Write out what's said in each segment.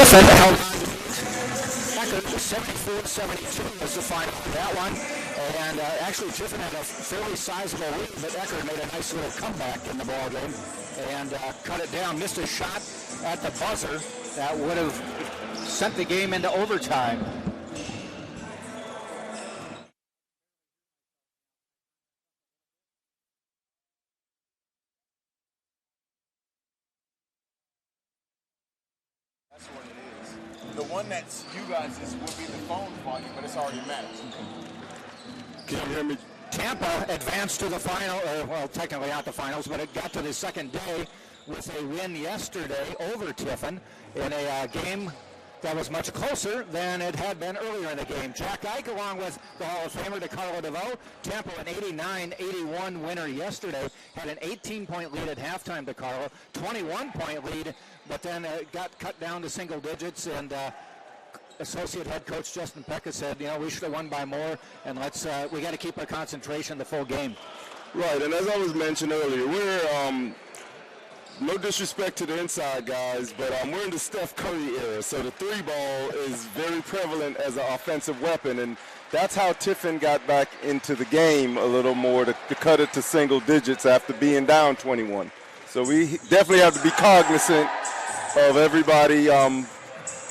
Tiffin held on to 74-72 was the final for that one. And actually Tiffin had a fairly sizable lead, but Eckerd made a nice little comeback in the ball game and cut it down. Missed a shot at the buzzer that would have sent the game into overtime. That's what it is. The one that's you guys will be the phone volume, but it's already matched. Can you hear me? Tampa advanced to the final, well, technically not the finals, but it got to the second day with a win yesterday over Tiffin in a game that was much closer than it had been earlier in the game. Jack Ike, along with the Hall of Famer DeCarlo DeVoe, Tampa an 89-81 winner yesterday, had an 18-point lead at halftime, DeCarlo, 21-point lead, but then got cut down to single digits, and Associate head coach Justin Pecka said, we should have won by more, and we got to keep our concentration the full game. Right, and as I was mentioned earlier, we're no disrespect to the inside guys, but we're in the Steph Curry era, so the three ball is very prevalent as an offensive weapon, and that's how Tiffin got back into the game a little more to cut it to single digits after being down 21. So we definitely have to be cognizant of everybody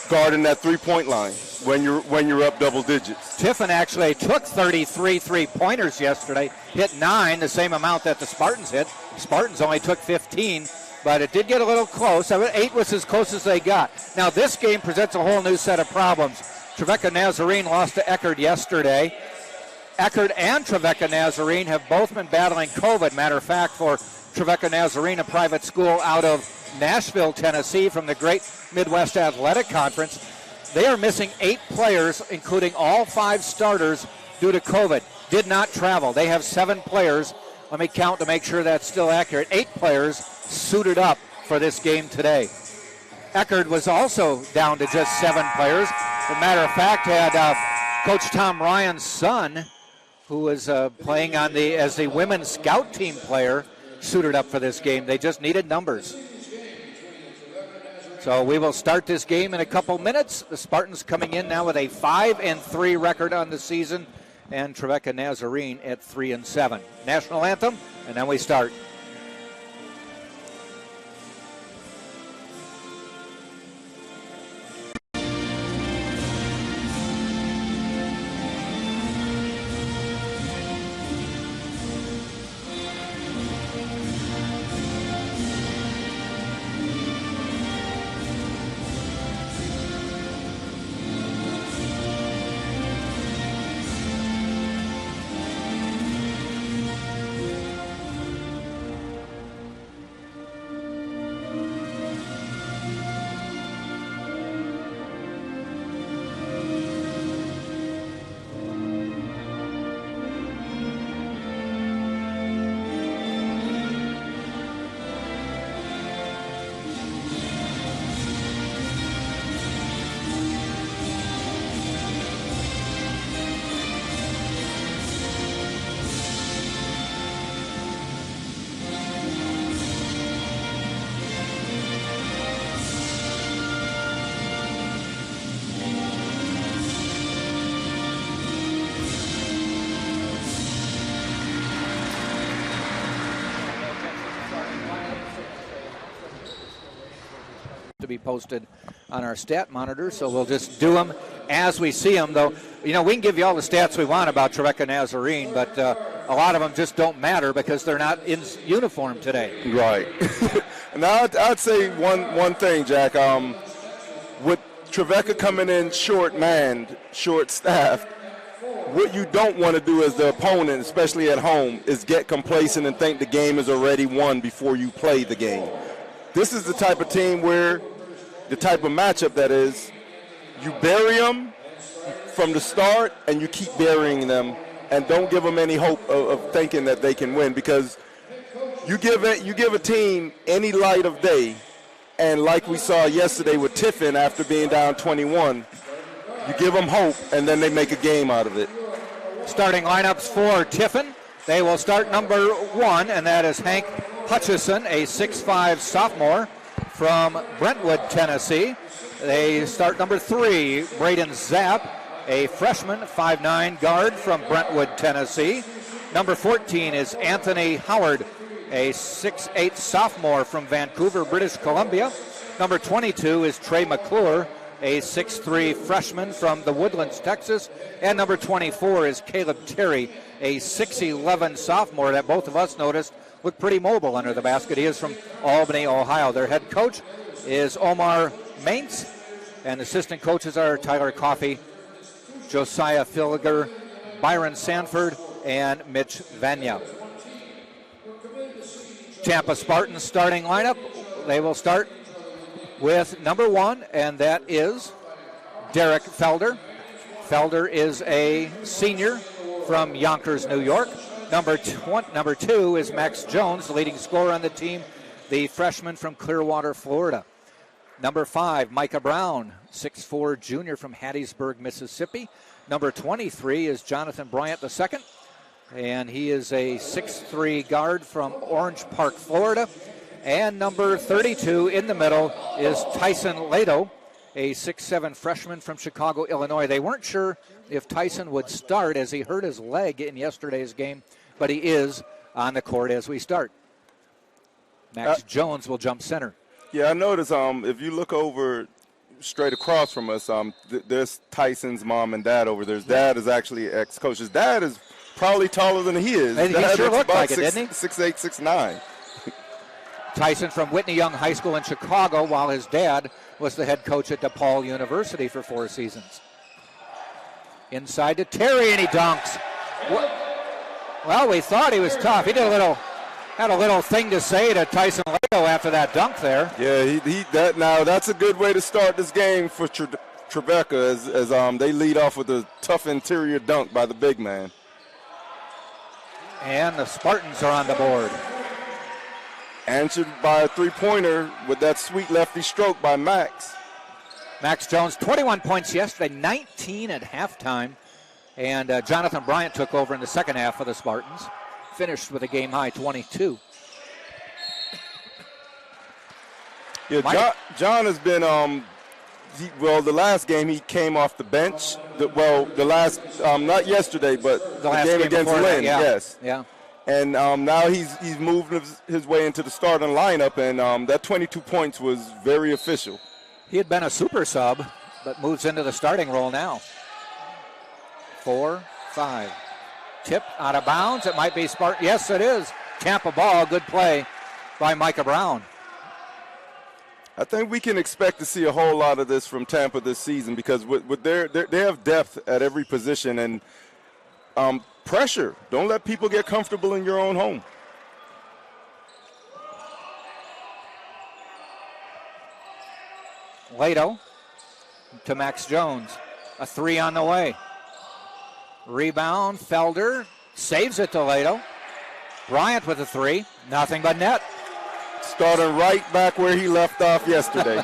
guarding that three-point line when you're up double digits. Tiffin actually took 33 three-pointers yesterday, hit 9, the same amount that the Spartans hit. Spartans only took 15, but it did get a little close. 8 was as close as they got. Now this game presents a whole new set of problems. Trevecca Nazarene lost to Eckerd yesterday. Eckerd and Trevecca Nazarene have both been battling COVID. Matter of fact, for Trevecca Nazarene, a private school out of Nashville, Tennessee, from the Great Midwest Athletic Conference, they are missing 8 players, including all 5 starters, due to COVID. Did not travel. They have 7 players. Let me count to make sure that's still accurate. 8 players suited up for this game today. Eckerd was also down to just 7 players. As a matter of fact, had Coach Tom Ryan's son, who was playing as the women's scout team player, suited up for this game. They just needed numbers. So we will start this game in a couple minutes. The Spartans coming in now with a 5-3 record on the season, and Trevecca Nazarene at 3-7. National anthem, and then we start. To be posted on our stat monitor, so we'll just do them as we see them, though. We can give you all the stats we want about Trevecca Nazarene, but a lot of them just don't matter because they're not in uniform today. Right. Now I'd say one thing, Jack. With Trevecca coming in short-manned, short-staffed, what you don't want to do as the opponent, especially at home, is get complacent and think the game is already won before you play the game. This is the type of team where, the type of matchup that is, you bury them from the start and you keep burying them and don't give them any hope of thinking that they can win, because you give a team any light of day, and like we saw yesterday with Tiffin after being down 21, you give them hope and then they make a game out of it. Starting lineups for Tiffin. They will start number 1, and that is Hank Hutchison, a 6'5 sophomore from Brentwood, Tennessee. They start number 3, Braden Zapp, a freshman, 5'9" guard from Brentwood, Tennessee. Number 14 is Anthony Howard, a 6'8" sophomore from Vancouver, British Columbia. Number 22 is Trey McClure, a 6'3" freshman from the Woodlands, Texas. And number 24 is Caleb Terry, a 6'11" sophomore that both of us noticed looked pretty mobile under the basket. He is from Albany, Ohio. Their head coach is Omar Mainz, and assistant coaches are Tyler Coffey, Josiah Filliger, Byron Sanford, and Mitch Vanya. Tampa Spartans starting lineup. They will start with number 1, and that is Derek Felder. Felder is a senior from Yonkers, New York. Number 2 is Max Jones, the leading scorer on the team, the freshman from Clearwater, Florida. Number 5, Micah Brown, 6'4" junior from Hattiesburg, Mississippi. Number 23 is Jonathan Bryant II, and he is a 6'3" guard from Orange Park, Florida. And number 32 in the middle is Tyson Lato, a 6'7" freshman from Chicago, Illinois. They weren't sure if Tyson would start as he hurt his leg in yesterday's game, but he is on the court as we start. Max Jones will jump center. Yeah, I noticed if you look over straight across from us, there's Tyson's mom and dad over there. His dad is actually ex-coach. His dad is probably taller than he is. He sure looked like it, didn't he? 6'8", 6'9". Tyson from Whitney Young High School in Chicago, while his dad was the head coach at DePaul University for 4 seasons. Inside to Terry, and he dunks. Well, we thought he was tough. He had a little thing to say to Tyson Lato after that dunk there. Yeah, that's a good way to start this game for Trevecca as they lead off with a tough interior dunk by the big man. And the Spartans are on the board. Answered by a three-pointer with that sweet lefty stroke by Max. Max Jones, 21 points yesterday, 19 at halftime. And Jonathan Bryant took over in the second half for the Spartans. Finished with a game-high 22. Yeah, John has been, the last game he came off the bench. Not yesterday, but the game against Lynn, yes. Yeah. And now he's moved his way into the starting lineup, and that 22 points was very official. He had been a super sub, but moves into the starting role now. 4-5. Tipped out of bounds. It might be Spartan. Yes, it is. Tampa ball. Good play by Micah Brown. I think we can expect to see a whole lot of this from Tampa this season because with they have depth at every position and pressure. Don't let people get comfortable in your own home. Lato to Max Jones. A 3 on the way. Rebound, Felder saves it to Lato. Bryant with a 3. Nothing but net. Starting right back where he left off yesterday.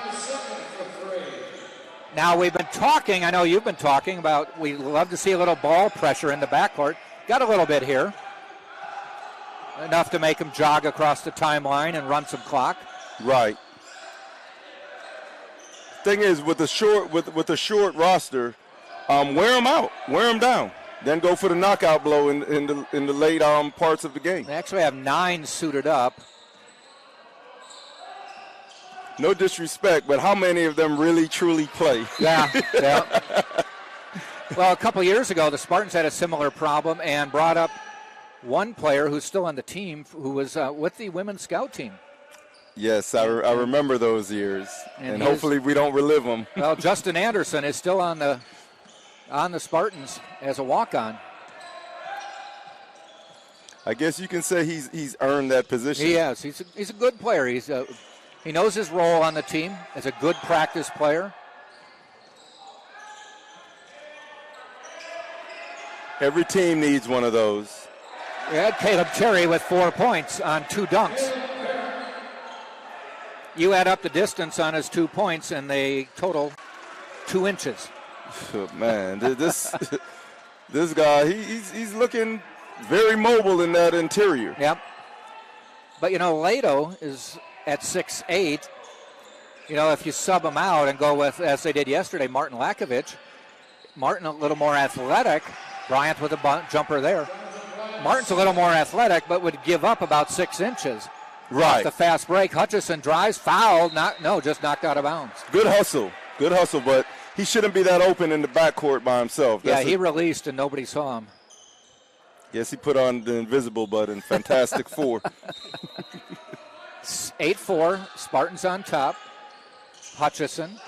Now we've been talking, I know you've been talking about we love to see a little ball pressure in the backcourt. Got a little bit here. Enough to make him jog across the timeline and run some clock. Right. Thing is, with a short roster, wear them out, wear them down, then go for the knockout blow in the late parts of the game. They actually have 9 suited up. No disrespect, but how many of them really truly play? Yeah. Well, a couple years ago, the Spartans had a similar problem and brought up one player who's still on the team who was with the women's scout team. Yes, I remember those years, and hopefully we don't relive them. Well, Justin Anderson is still on the Spartans as a walk-on. I guess you can say he's earned that position. He has. He's a good player. He knows his role on the team as a good practice player. Every team needs one of those. We had Caleb Terry with 4 points on 2 dunks. You add up the distance on his 2 points, and they total 2 inches. Oh, man, this guy, he's looking very mobile in that interior. Yep. But, Lato is at 6'8", You know, if you sub them out and go with, as they did yesterday, Martin Lakovich, Martin a little more athletic, Bryant with a jumper there. Martin's a little more athletic, but would give up about 6 inches. Right. Off the fast break. Hutchison drives, fouled, just knocked out of bounds. Good hustle, but he shouldn't be that open in the backcourt by himself. He released and nobody saw him. Yes, he put on the invisible button. Fantastic Four. 8-4, Spartans on top. Hutchison.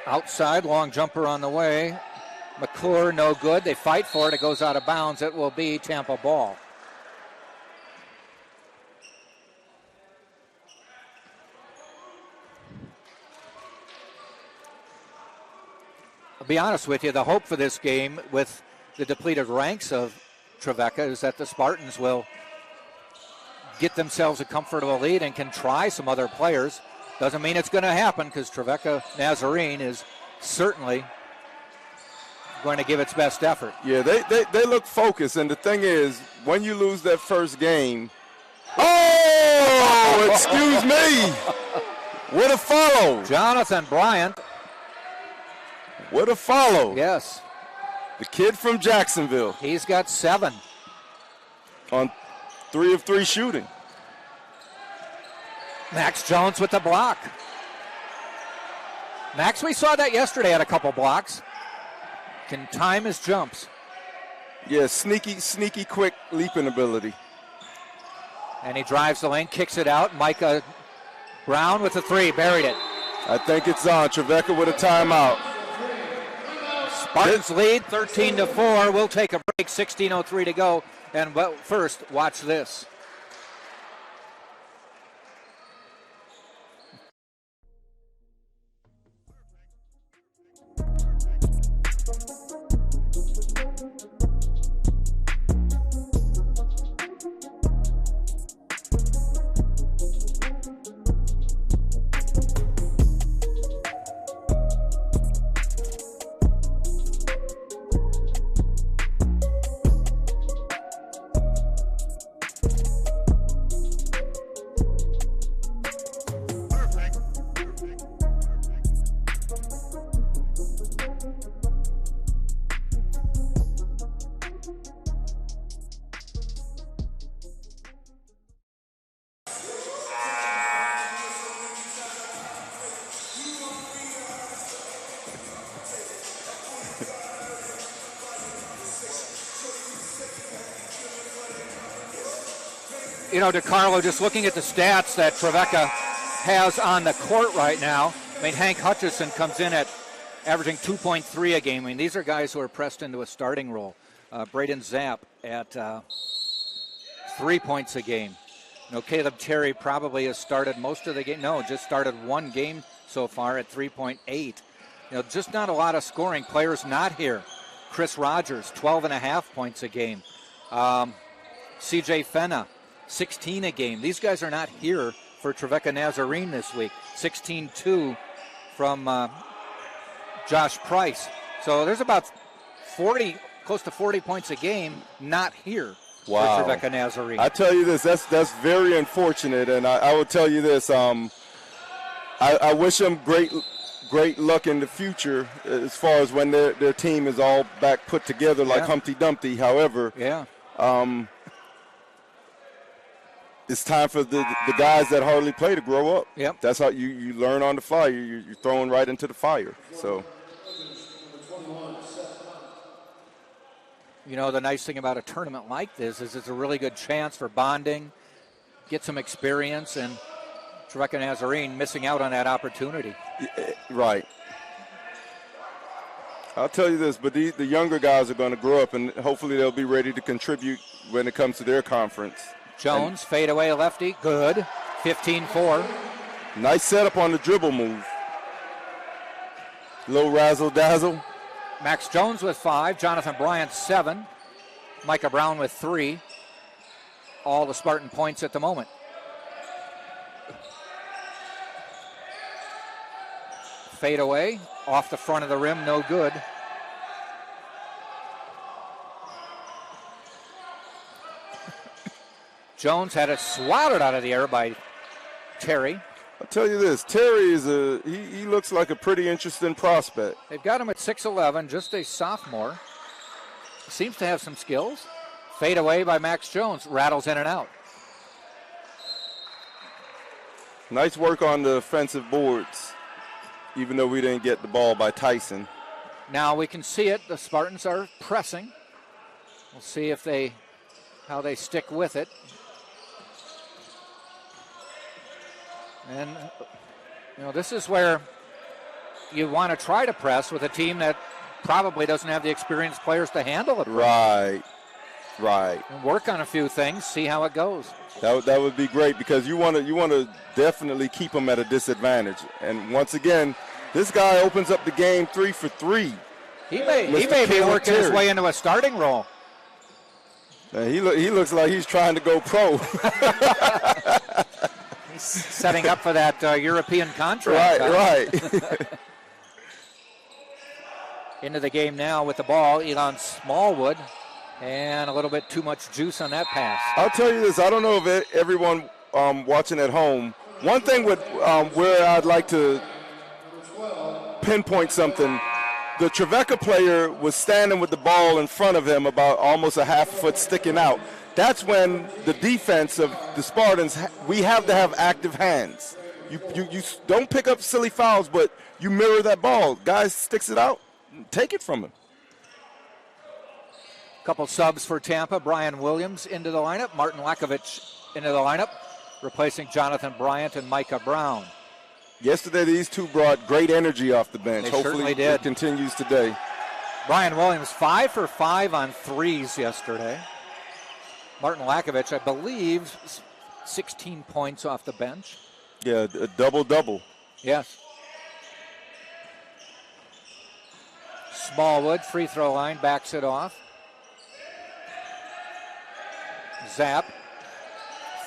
Outside, long jumper on the way. McClure, no good. They fight for it. It goes out of bounds. It will be Tampa ball. I'll be honest with you, the hope for this game with the depleted ranks of Trevecca is that the Spartans will get themselves a comfortable lead and can try some other players. Doesn't mean it's going to happen because Trevecca Nazarene is certainly going to give its best effort. Yeah, they look focused, and the thing is, when you lose that first game, oh, excuse me, what a follow. Jonathan Bryant. What a follow. Yes. The kid from Jacksonville. He's got 7. On 3 of 3 shooting. Max Jones with the block. Max, we saw that yesterday, had a couple blocks. Can time his jumps. Yeah, sneaky, quick leaping ability. And he drives the lane, kicks it out. Micah Brown with the 3, buried it. I think it's on. Trevecca with a timeout. Spartans lead 13-4. We'll take a break, 16:03 to go. And first, watch this. You know, DeCarlo, just looking at the stats that Trevecca has on the court right now, I mean, Hank Hutchison comes in at averaging 2.3 a game. I mean, these are guys who are pressed into a starting role. Braden Zapp at 3 points a game. You know, Caleb Terry probably has started most of the game. No, just started 1 game so far at 3.8. You know, just not a lot of scoring. Players not here. Chris Rogers, 12.5 points a game. C.J. Fenna, 16 a game. These guys are not here for Trevecca Nazarene this week. 16-2 from Josh Price. So there's about 40, close to 40 points a game not here for Trevecca Nazarene. I tell you this, that's very unfortunate, and I will tell you this. I wish them great luck in the future as far as when their team is all back put together like Humpty Dumpty. However, it's time for the guys that hardly play to grow up. Yep. That's how you learn on the fly. You're throwing right into the fire. So, you know, the nice thing about a tournament like this is it's a really good chance for bonding, get some experience, and Trevecca Nazarene missing out on that opportunity. Right. I'll tell you this, but the younger guys are going to grow up, and hopefully they'll be ready to contribute when it comes to their conference. Jones, fadeaway lefty, good. 15-4. Nice setup on the dribble move. Low razzle-dazzle. Max Jones with 5, Jonathan Bryant 7, Micah Brown with 3. All the Spartan points at the moment. Fadeaway, off the front of the rim, no good. Jones had it swatted out of the air by Terry. I'll tell you this, Terry is he looks like a pretty interesting prospect. They've got him at 6'11", just a sophomore. Seems to have some skills. Fade away by Max Jones, rattles in and out. Nice work on the offensive boards, even though we didn't get the ball by Tyson. Now we can see it. The Spartans are pressing. We'll see if how they stick with it. And, this is where you want to try to press with a team that probably doesn't have the experienced players to handle it. Right. And work on a few things, see how it goes. That would be great because you want to definitely keep them at a disadvantage. And once again, this guy opens up the game 3 for 3. He may be working his way into a starting role. He looks like he's trying to go pro. He's setting up for that European contract. Right. Into the game now with the ball, Elon Smallwood, and a little bit too much juice on that pass. I'll tell you this, I don't know if everyone watching at home, one thing with where I'd like to pinpoint something, the Trevecca player was standing with the ball in front of him about almost a half foot sticking out. That's when the defense of the Spartans, we have to have active hands. You don't pick up silly fouls, but you mirror that ball. Guy sticks it out, take it from him. Couple subs for Tampa. Brian Williams into the lineup. Martin Lakovich into the lineup, replacing Jonathan Bryant and Micah Brown. Yesterday, these two brought great energy off the bench. They Hopefully certainly did. It continues today. Brian Williams, 5 for 5 on threes yesterday. Martin Lakovich, I believe, 16 points off the bench. Yeah, a double-double. Yes. Smallwood, free throw line, backs it off. Zap,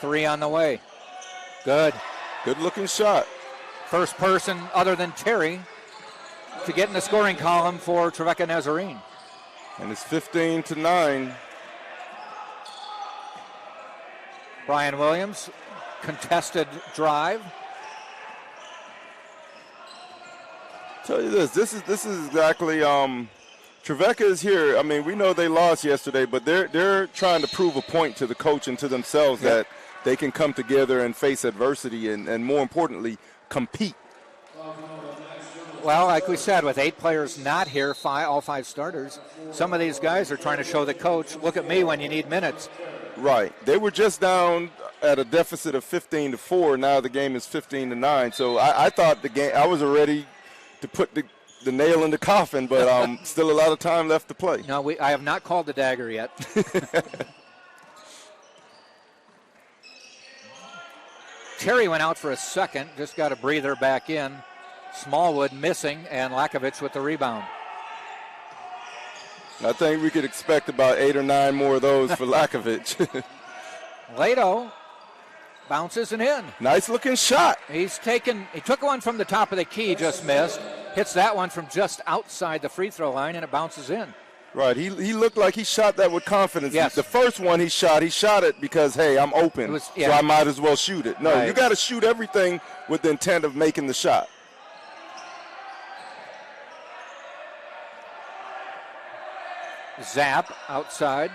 3 on the way. Good. Good-looking shot. First person other than Terry to get in the scoring column for Trevecca Nazarene. And it's 15-9. Brian Williams, contested drive. Tell you this is exactly Trevecca is here. I mean, we know they lost yesterday, but they're trying to prove a point to the coach and to themselves that they can come together and face adversity and more importantly, compete. Well, like we said, with 8 players not here, all 5 starters, some of these guys are trying to show the coach, look at me when you need minutes. Right. They were just down at a deficit of 15-4. Now the game is 15-9. So I thought the game, I was ready to put the nail in the coffin, but still a lot of time left to play. No, I have not called the dagger yet. Terry went out for a second, just got a breather back in. Smallwood missing, and Lakovich with the rebound. I think we could expect about 8 or 9 more of those for Lakovich. Lato bounces and in. Nice looking shot. He took one from the top of the key, just missed. Hits that one from just outside the free throw line, and it bounces in. Right, he looked like he shot that with confidence. Yes. The first one he shot it because, hey, I'm open, so I might as well shoot it. No, right. You got to shoot everything with the intent of making the shot. Zap outside.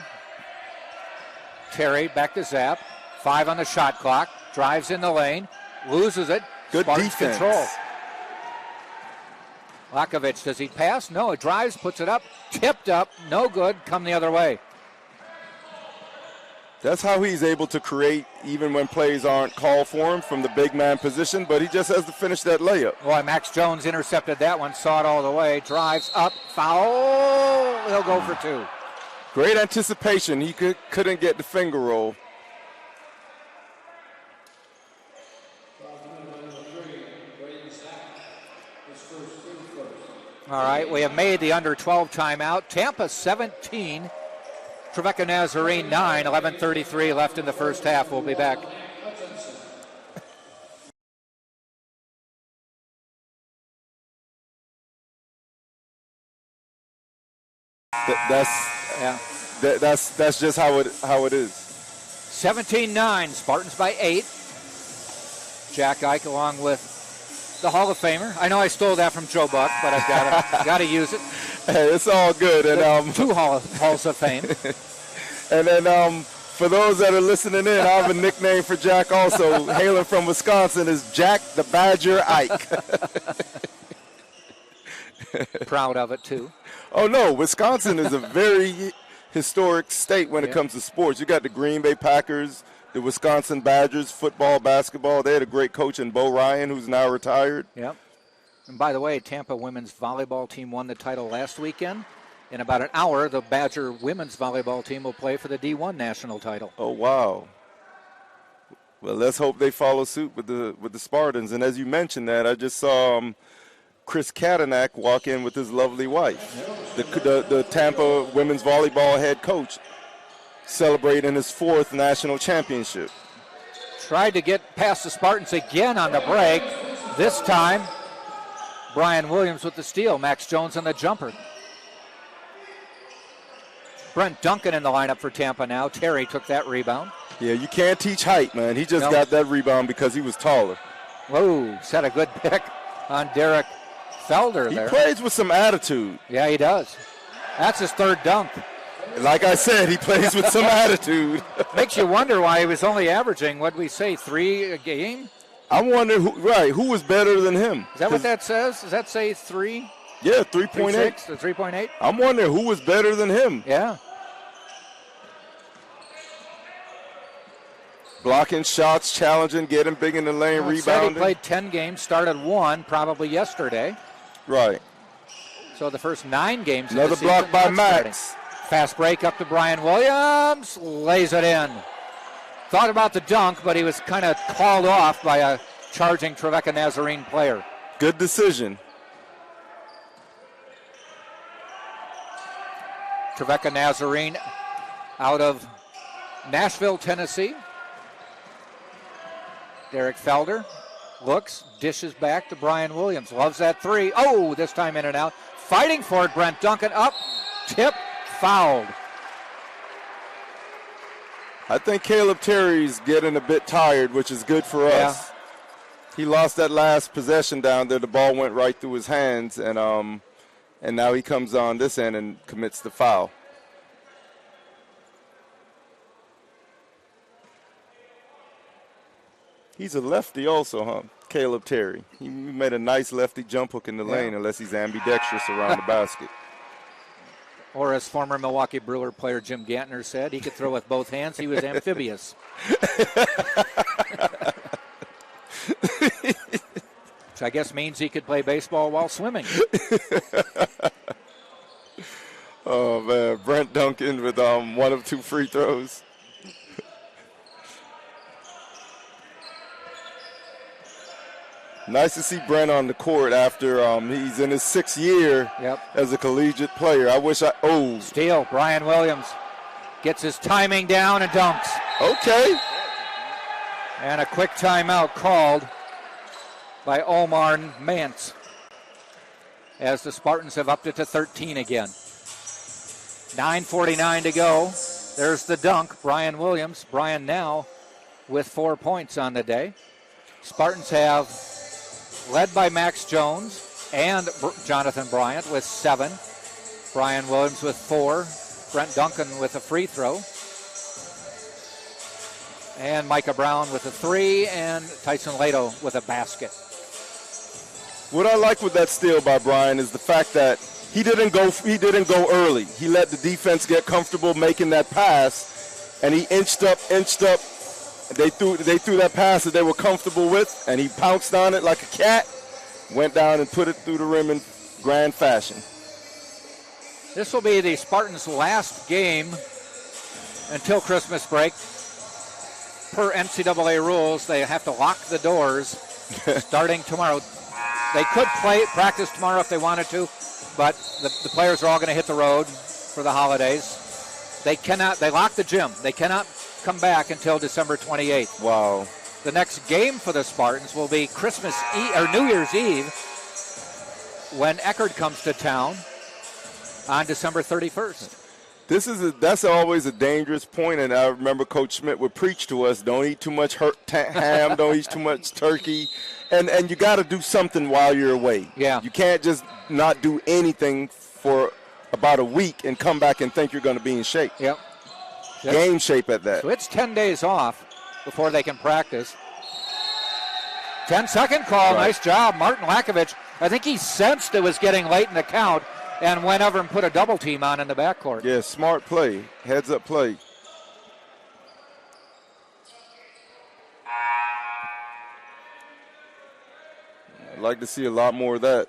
Terry back to Zap. 5 on the shot clock. Drives in the lane. Loses it. Good Spartans defense. Control. Lakovich, does he pass? No, it drives, puts it up. Tipped up. No good. Come the other way. That's how he's able to create even when plays aren't called for him from the big man position, but he just has to finish that layup. Boy, Max Jones intercepted that one, saw it all the way. Drives up. Foul. He'll go for 2. Great anticipation. He couldn't get the finger roll. All right, we have made the under 12 timeout. Tampa 17, Trevecca Nazarene 9, 11:33 left in the first half. We'll be back. That's just how it is. 17-9, Spartans by 8. Jack Ike along with the Hall of Famer. I know I stole that from Joe Buck, but I've got to use it. Hey, it's all good. And 2 halls of fame. And then for those that are listening in, I have a nickname for Jack also. Hailing from Wisconsin is Jack the Badger Ike. Proud of it, too. Oh, no, Wisconsin is a very historic state when it comes to sports. You got the Green Bay Packers, the Wisconsin Badgers, football, basketball. They had a great coach in Bo Ryan, who's now retired. Yep. And by the way, Tampa women's volleyball team won the title last weekend. In about an hour, the Badger women's volleyball team will play for the D1 national title. Oh, wow. Well, let's hope they follow suit with the Spartans. And as you mentioned that, I just saw Chris Kadanak walk in with his lovely wife, the Tampa women's volleyball head coach, celebrating his 4th national championship. Tried to get past the Spartans again on the break. This time, Brian Williams with the steal. Max Jones on the jumper. Brent Duncan in the lineup for Tampa now. Terry took that rebound. Yeah, you can't teach height, man. He just got that rebound because he was taller. Whoa, set a good pick on Derek Felder there. He plays with some attitude. Yeah, he does. That's his 3rd dunk. Like I said, he plays with some attitude. Makes you wonder why he was only averaging, what'd we say, 3 a game? I wonder who was better than him. Is that what that says? Does that say 3? Yeah, 3.8. 3.8? I'm wondering who was better than him. Yeah. Blocking shots, challenging, getting big in the lane, rebounding. He played 10 games, started 1 probably yesterday. Right. So the first 9 games Another of the season, block by Max. Fast break up to Brian Williams, lays it in. Thought about the dunk, but he was kind of called off by a charging Trevecca Nazarene player. Good decision. Trevecca Nazarene out of Nashville, Tennessee. Derek Felder looks, dishes back to Brian Williams. Loves that 3. Oh, this time in and out. Fighting for it, Brent Duncan up. Tip, fouled. I think Caleb Terry's getting a bit tired, which is good for us. He lost that last possession down there. The ball went right through his hands, and now he comes on this end and commits the foul. He's a lefty also, huh? Caleb Terry. He made a nice lefty jump hook in the lane unless he's ambidextrous around the basket. Or as former Milwaukee Brewer player Jim Gantner said, he could throw with both hands. He was amphibious. Which I guess means he could play baseball while swimming. Oh, man. Brent Duncan with 1 of 2 free throws. Nice to see Brent on the court after he's in his 6th year as a collegiate player. I wish Steal. Brian Williams gets his timing down and dunks. Okay. And a quick timeout called by Omar Mance as the Spartans have upped it to 13 again. 9:49 to go. There's the dunk. Brian Williams. Brian now with 4 points on the day. Spartans have led by Max Jones and Jonathan Bryant with 7. Brian Williams with 4. Brent Duncan with a free throw. And Micah Brown with a 3. And Tyson Lato with a basket. What I like with that steal by Brian is the fact that he didn't go early. He let the defense get comfortable making that pass, and he inched up. They threw that pass that they were comfortable with, and he pounced on it like a cat, went down and put it through the rim in grand fashion. This will be the Spartans' last game until Christmas break. Per NCAA rules, they have to lock the doors starting tomorrow. They could practice tomorrow if they wanted to, but the players are all going to hit the road for the holidays. They lock the gym. They cannot come back until December 28th. Wow. The next game for the Spartans will be Christmas Eve or New Year's Eve when Eckerd comes to town on December 31st. That's always a dangerous point, and I remember Coach Schmidt would preach to us: don't eat too much ham, don't eat too much turkey, and you got to do something while you're away. Yeah, you can't just not do anything for about a week and come back and think you're going to be in shape. Yep. Game shape at that. So it's 10 days off before they can practice. 10-second call. Right. Nice job, Martin Lakovich. I think he sensed it was getting late in the count and went over and put a double team on in the backcourt. Yeah, smart play, heads up play. I'd like to see a lot more of that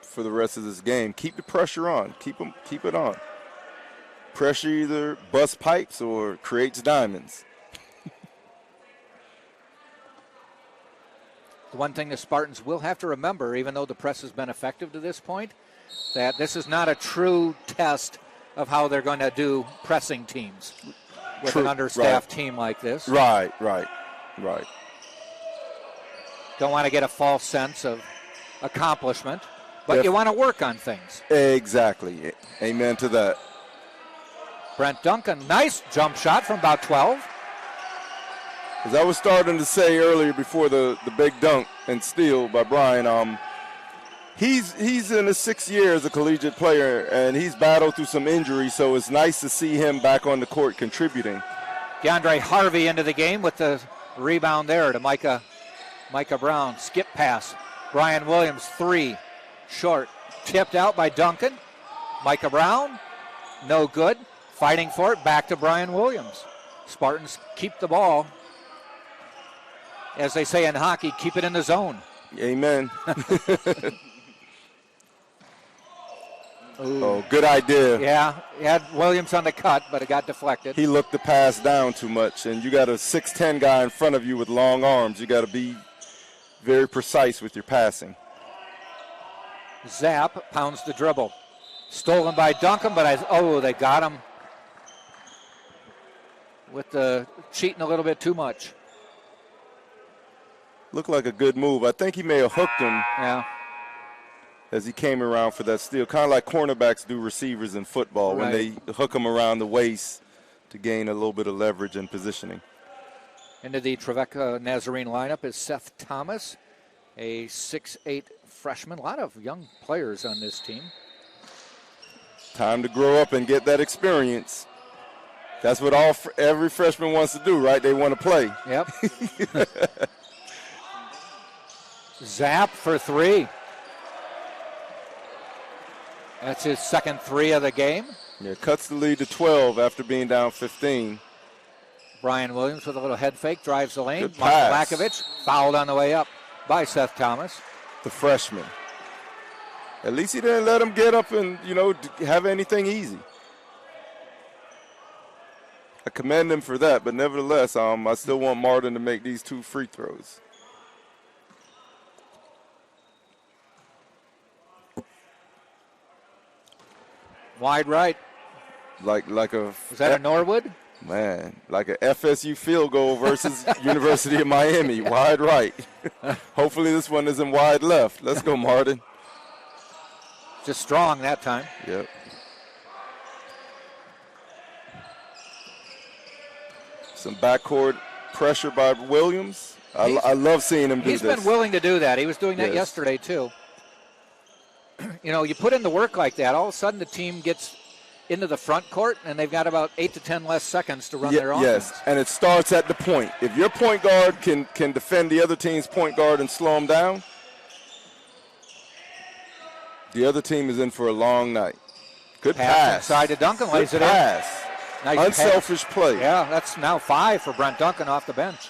for the rest of this game. Keep the pressure on. Keep it on. Pressure either busts pipes or creates diamonds. The one thing the Spartans will have to remember, even though the press has been effective to this point, that this is not a true test of how they're going to do pressing teams with an understaffed team like this. Right. Don't want to get a false sense of accomplishment, but you want to work on things. Exactly. Amen to that. Brent Duncan, nice jump shot from about 12. As I was starting to say earlier before the big dunk and steal by Brian, he's in his 6th year as a collegiate player, and he's battled through some injuries, so it's nice to see him back on the court contributing. DeAndre Harvey into the game with the rebound there to Micah Brown. Skip pass. Brian Williams, 3. Short. Tipped out by Duncan. Micah Brown, no good. Fighting for it, back to Brian Williams. Spartans keep the ball. As they say in hockey, keep it in the zone. Amen. Oh, good idea. Yeah, he had Williams on the cut, but it got deflected. He looked the pass down too much, and you got a 6'10" guy in front of you with long arms. You got to be very precise with your passing. Zapp pounds the dribble. Stolen by Duncan, but they got him with the cheating a little bit too much. Looked like a good move. I think he may have hooked him. Yeah. As he came around for that steal, kind of like cornerbacks do receivers in football when they hook them around the waist to gain a little bit of leverage and positioning. Into the Trevecca Nazarene lineup is Seth Thomas, a 6'8" freshman. A lot of young players on this team. Time to grow up and get that experience. That's what every freshman wants to do, right? They want to play. Yep. Zapp for 3. That's his second 3 of the game. Yeah, cuts the lead to 12 after being down 15. Brian Williams with a little head fake, drives the lane. Good pass. Mark Lakovich fouled on the way up by Seth Thomas. The freshman. At least he didn't let him get up and, have anything easy. I commend him for that, but nevertheless, I still want Martin to make these 2 free throws. Wide right. Like a. Was that a Norwood? Man, like a FSU field goal versus University of Miami, wide right. Hopefully this one isn't wide left. Let's go, Martin. Just strong that time. Yep. Some backcourt pressure by Williams. I love seeing him do this. He's been willing to do that. He was doing that yesterday, too. You put in the work like that, all of a sudden the team gets into the front court, and they've got about 8 to 10 less seconds to run their offense. Yes, and it starts at the point. If your point guard can defend the other team's point guard and slow them down, the other team is in for a long night. Good pass. Inside to Duncan, lays it in. Nice unselfish play. Yeah, that's now 5 for Brent Duncan off the bench.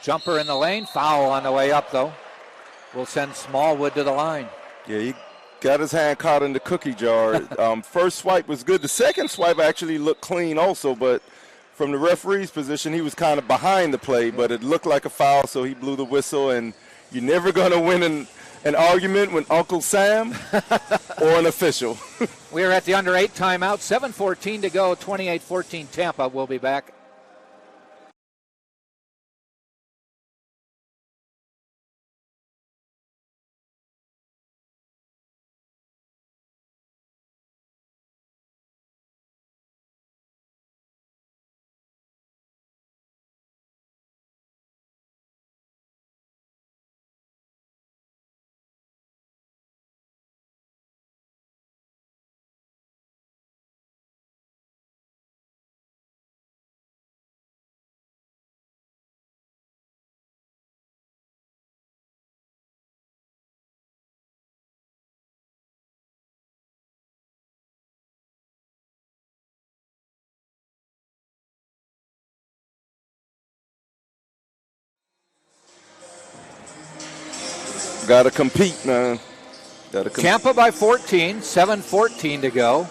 Jumper in the lane, foul on the way up, though. Will send Smallwood to the line. Yeah, he got his hand caught in the cookie jar. First swipe was good. The second swipe actually looked clean also, but from the referee's position, he was kind of behind the play, but it looked like a foul, so he blew the whistle. And you're never going to win an argument with Uncle Sam or an official. We are at the under 8 timeout. 7:14 to go, 28-14 Tampa. We'll be back got to compete, man. Tampa by 14, 7:14 to go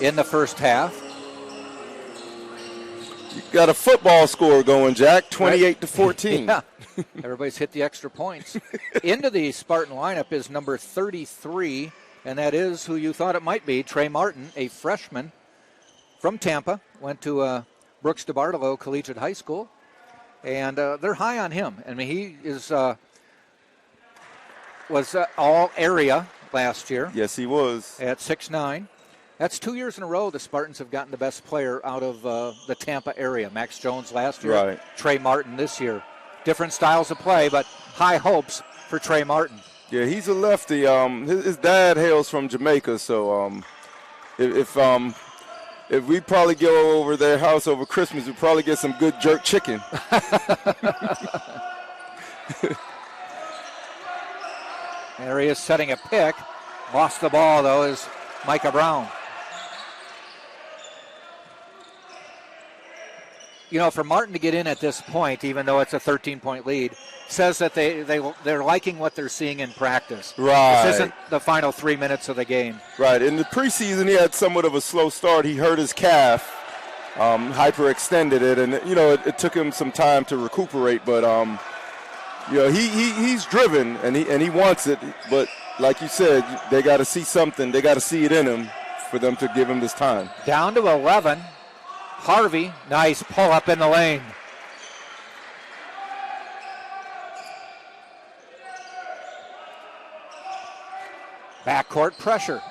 in the first half. You got a football score going, Jack, 28-14. Yeah, everybody's hit the extra points. Into the Spartan lineup is number 33, and that is who you thought it might be, Trey Martin, a freshman from Tampa, went to Brooks DeBartolo Collegiate High School, and they're high on him. I mean, he was all area last year. Yes, he was. At 6'9". That's 2 years in a row the Spartans have gotten the best player out of the Tampa area. Max Jones last year, right. Trey Martin this year. Different styles of play, but high hopes for Trey Martin. Yeah, he's a lefty. His dad hails from Jamaica, so if we probably go over their house over Christmas, we'd probably get some good jerk chicken. There he is setting a pick. Lost the ball, though, is Micah Brown. You know, for Martin to get in at this point, even though it's a 13-point lead, says that they're liking what they're seeing in practice. Right. This isn't the final 3 minutes of the game. Right. In the preseason, he had somewhat of a slow start. He hurt his calf, hyperextended it, and it took him some time to recuperate. But he's driven and he wants it. But like you said, they got to see something. They got to see it in him for them to give him this time. Down to 11. Harvey, nice pull up in the lane. Backcourt pressure.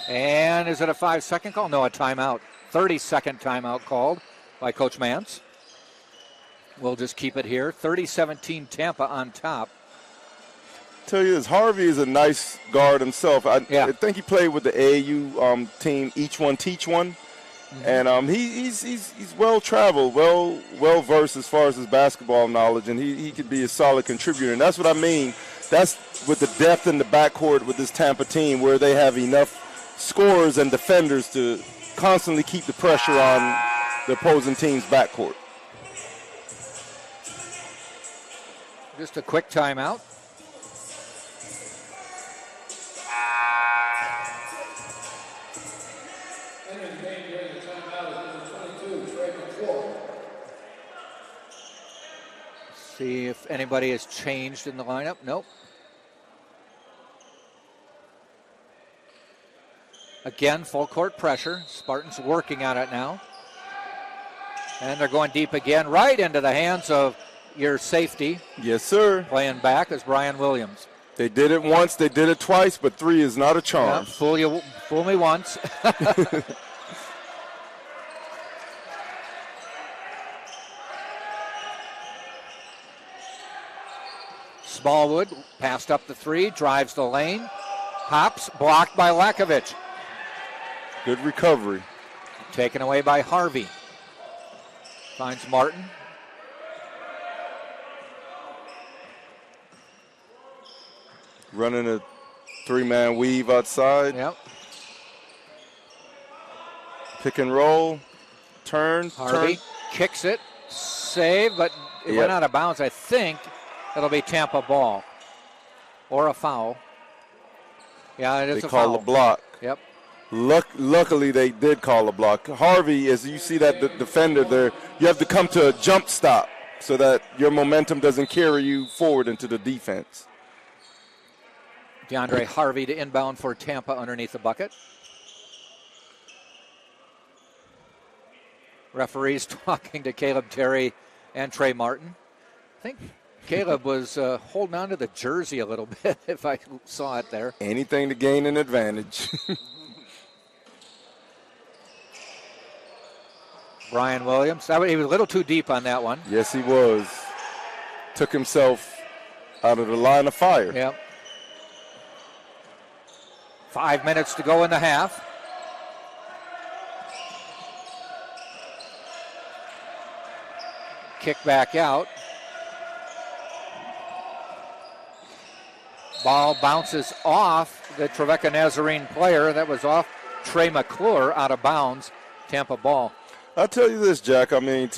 And is it a 5-second call? No, a timeout. 30-second timeout called by Coach Mance. We'll just keep it here. 30-17 Tampa on top. Tell you this, Harvey is a nice guard himself. I think he played with the AAU team, Each One Teach One. Mm-hmm. And he's well traveled, well versed as far as his basketball knowledge, and he could be a solid contributor. And that's what I mean. That's with the depth in the backcourt with this Tampa team, where they have enough scorers and defenders to constantly keep the pressure on the opposing team's backcourt. Just a quick timeout. See if anybody has changed in the lineup. Nope. Again, full court pressure. Spartans working on it now. And they're going deep again, right into the hands of your safety. Yes, sir. Playing back is Brian Williams. They did it once, they did it twice, but 3 is not a charm. Yeah, fool me once. Smallwood passed up the 3, drives the lane, hops, blocked by Lakovic. Good recovery. Taken away by Harvey. Finds Martin. Running a 3-man weave outside. Yep. Pick and roll. Harvey kicks it. Save, but it went out of bounds. I think it'll be Tampa ball. Or a foul. Yeah, it is a foul. They call a block. Yep. Luckily, they did call a block. Harvey, as you see that the defender there, you have to come to a jump stop so that your momentum doesn't carry you forward into the defense. DeAndre Harvey to inbound for Tampa underneath the bucket. Referees talking to Caleb Terry and Trey Martin. I think Caleb was holding on to the jersey a little bit, if I saw it there. Anything to gain an advantage. Brian Williams. He was a little too deep on that one. Yes, he was. Took himself out of the line of fire. Yep. 5 minutes to go in the half. Kick back out. Ball bounces off the Trevecca Nazarene player. That was off Trey McClure, out of bounds. Tampa ball. I'll tell you this, Jack. I mean,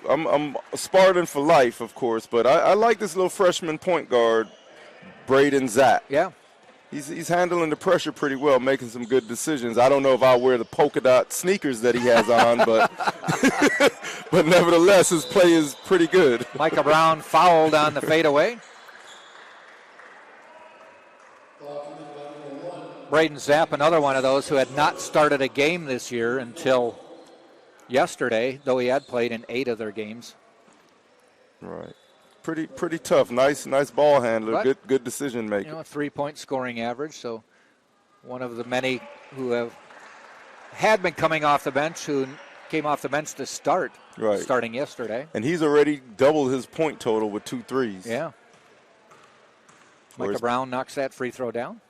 I'm a Spartan for life, of course, but I like this little freshman point guard Braden Zapp. Yeah. He's handling the pressure pretty well, making some good decisions. I don't know if I'll wear the polka dot sneakers that he has on, but but nevertheless, his play is pretty good. Micah Brown fouled on the fadeaway. Braden Zapp, another one of those who had not started a game this year until yesterday, though he had played in 8 of their games. Right. Pretty tough. Nice ball handler. But, good decision making. 3-point scoring average. So one of the many who had been coming off the bench, who came off the bench to start, starting yesterday. And he's already doubled his point total with 2 threes. Yeah. Micah Brown knocks that free throw down.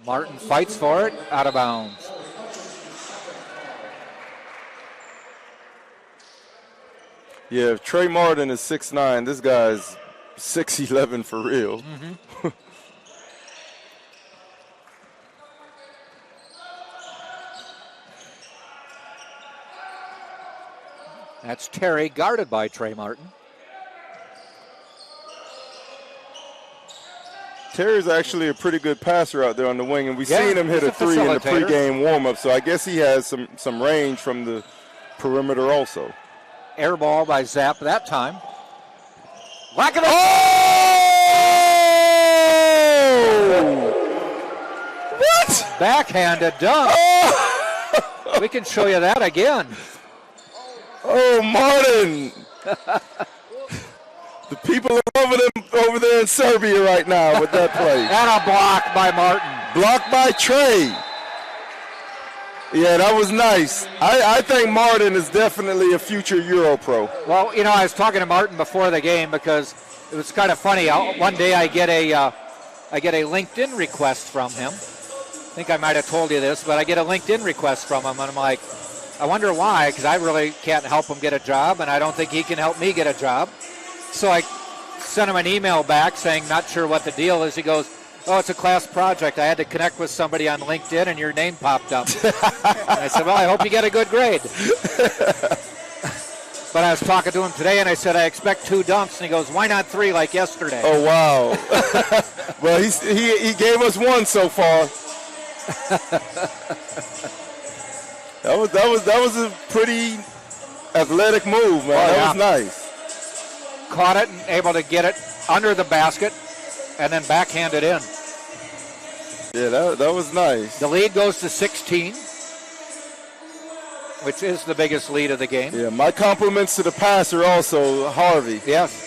Martin fights for it, out of bounds. Yeah, if Trey Martin is 6'9", this guy's 6'11" for real. Mm-hmm. That's Terry, guarded by Trey Martin. Terry's actually a pretty good passer out there on the wing, and we've seen him hit a 3 in the pregame warm-up, so I guess he has some range from the perimeter also. Air ball by Zapp that time. Whack it up. Oh! What? Backhanded dunk. Oh! We can show you that again. Oh, Martin. The people are loving him over there in Serbia right now with that play. And a block by Martin. Blocked by Trey. Yeah, that was nice. I think Martin is definitely a future Euro pro. Well, I was talking to Martin before the game because it was kind of funny. One day I get a LinkedIn request from him. I think I might have told you this, but I get a LinkedIn request from him, and I'm like, I wonder why, because I really can't help him get a job, and I don't think he can help me get a job. So I sent him an email back saying, not sure what the deal is. He goes, oh, it's a class project. I had to connect with somebody on LinkedIn, and your name popped up. And I said, well, I hope you get a good grade. But I was talking to him today, and I said, I expect 2 dunks. And he goes, why not 3 like yesterday? Oh, wow. Well, he gave us 1 so far. That was a pretty athletic move, man. That was nice. Caught it and able to get it under the basket and then backhand it in. Yeah, that was nice. The lead goes to 16, which is the biggest lead of the game. Yeah, my compliments to the passer also, Harvey. Yes.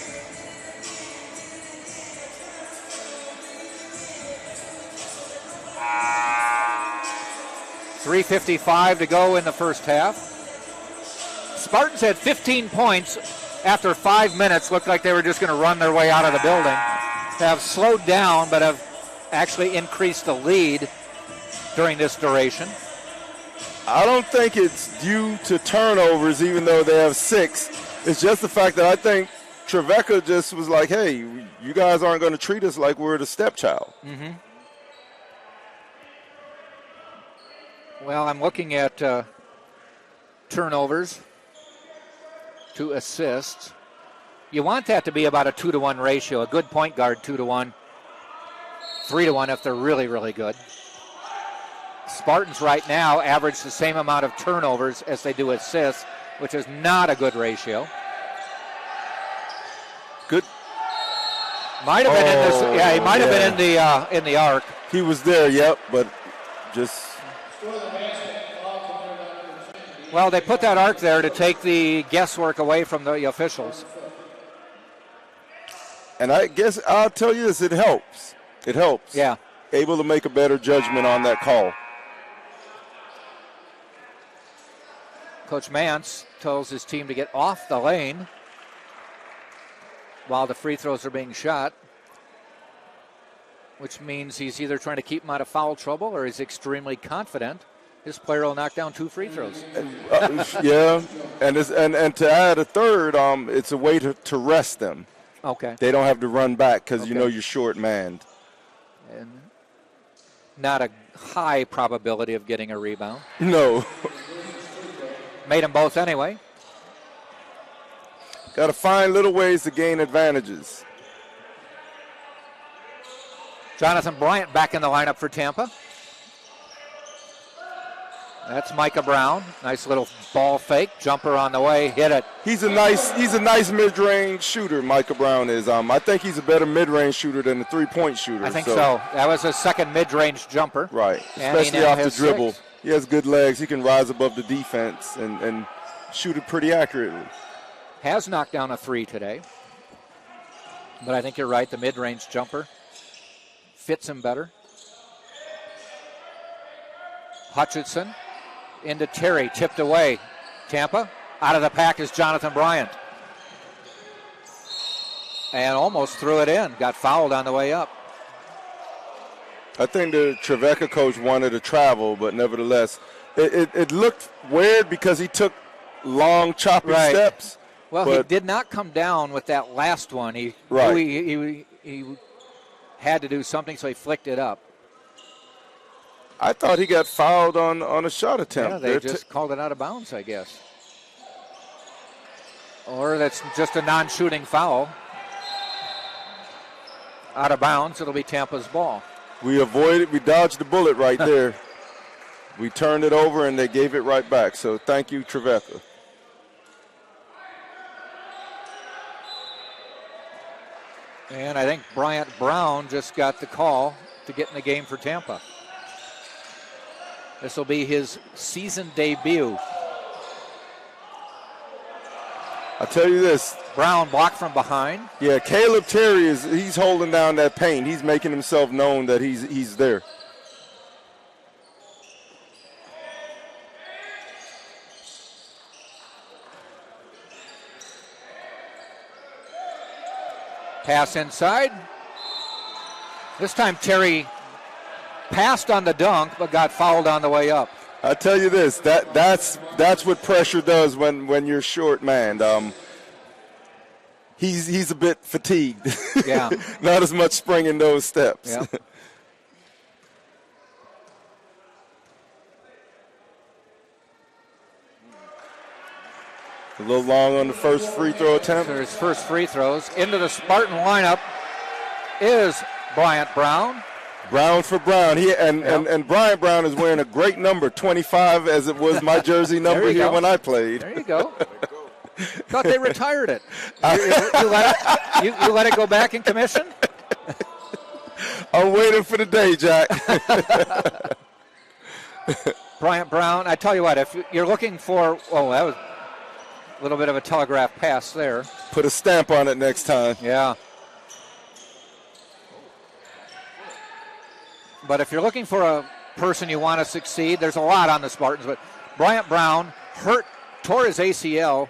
.355 to go in the first half. Spartans had 15 points after 5 minutes. Looked like they were just going to run their way out of the building. Have slowed down, but have actually increased the lead during this duration. I don't think it's due to turnovers, even though they have 6. It's just the fact that I think Trevecca just was like, hey, you guys aren't going to treat us like we're the stepchild. Mm-hmm. Well, I'm looking at turnovers to assists. You want that to be about a 2-to-1 ratio. A good point guard, 2-to-1. 3-to-1 if they're really, really good. Spartans right now average the same amount of turnovers as they do assists, which is not a good ratio. Good. Might have been in this. Yeah, he might have been in the arc. He was there, yep, but just. Well, they put that arc there to take the guesswork away from the officials. And I guess I'll tell you this, it helps. It helps. Yeah. Able to make a better judgment on that call. Coach Mance tells his team to get off the lane while the free throws are being shot, which means he's either trying to keep him out of foul trouble or he's extremely confident his player will knock down 2 free throws. Yeah, and to add a third, it's a way to rest them. Okay. They don't have to run back because you know you're short-manned. And not a high probability of getting a rebound. No. Made them both anyway. Got to find little ways to gain advantages. Jonathan Bryant back in the lineup for Tampa. That's Micah Brown. Nice little ball fake. Jumper on the way. Hit it. He's a nice mid-range shooter, Micah Brown is. I think he's a better mid-range shooter than a three-point shooter. I think so. That was his second mid-range jumper. Right, And especially off the dribble. 6. He has good legs. He can rise above the defense and shoot it pretty accurately. Has knocked down a 3 today. But I think you're right. The mid-range jumper fits him better. Hutchinson into Terry. Tipped away. Tampa. Out of the pack is Jonathan Bryant. And almost threw it in. Got fouled on the way up. I think the Trevecca coach wanted to travel, but nevertheless, it looked weird because he took long, choppy steps. Well, he did not come down with that last one. He had to do something, so he flicked it up. I thought he got fouled on a shot attempt. Yeah, they just called it out of bounds, I guess. Or that's just a non-shooting foul. Out of bounds, it'll be Tampa's ball. We dodged the bullet right there. We turned it over, and they gave it right back. So thank you, Trevecca. And I think Bryant Brown just got the call to get in the game for Tampa. This will be his season debut. I'll tell you this. Brown blocked from behind. Yeah, Caleb Terry he's holding down that paint. He's making himself known that he's there. Pass inside. This time Terry passed on the dunk, but got fouled on the way up. I tell you this, that's what pressure does when you're short manned. He's a bit fatigued. Yeah. Not as much spring in those steps. Yeah. A little long on the first free throw attempt. So his first free throws. Into the Spartan lineup is Bryant Brown. Brown for Brown. And Bryant Brown is wearing a great number, 25, as it was my jersey number here when I played. There you go. Thought they retired it. You let it go back in commission? I'm waiting for the day, Jack. Bryant Brown, I tell you what, if you're looking for, that was a little bit of a telegraph pass there. Put a stamp on it next time. Yeah. But if you're looking for a person you want to succeed, there's a lot on the Spartans, but Bryant Brown tore his ACL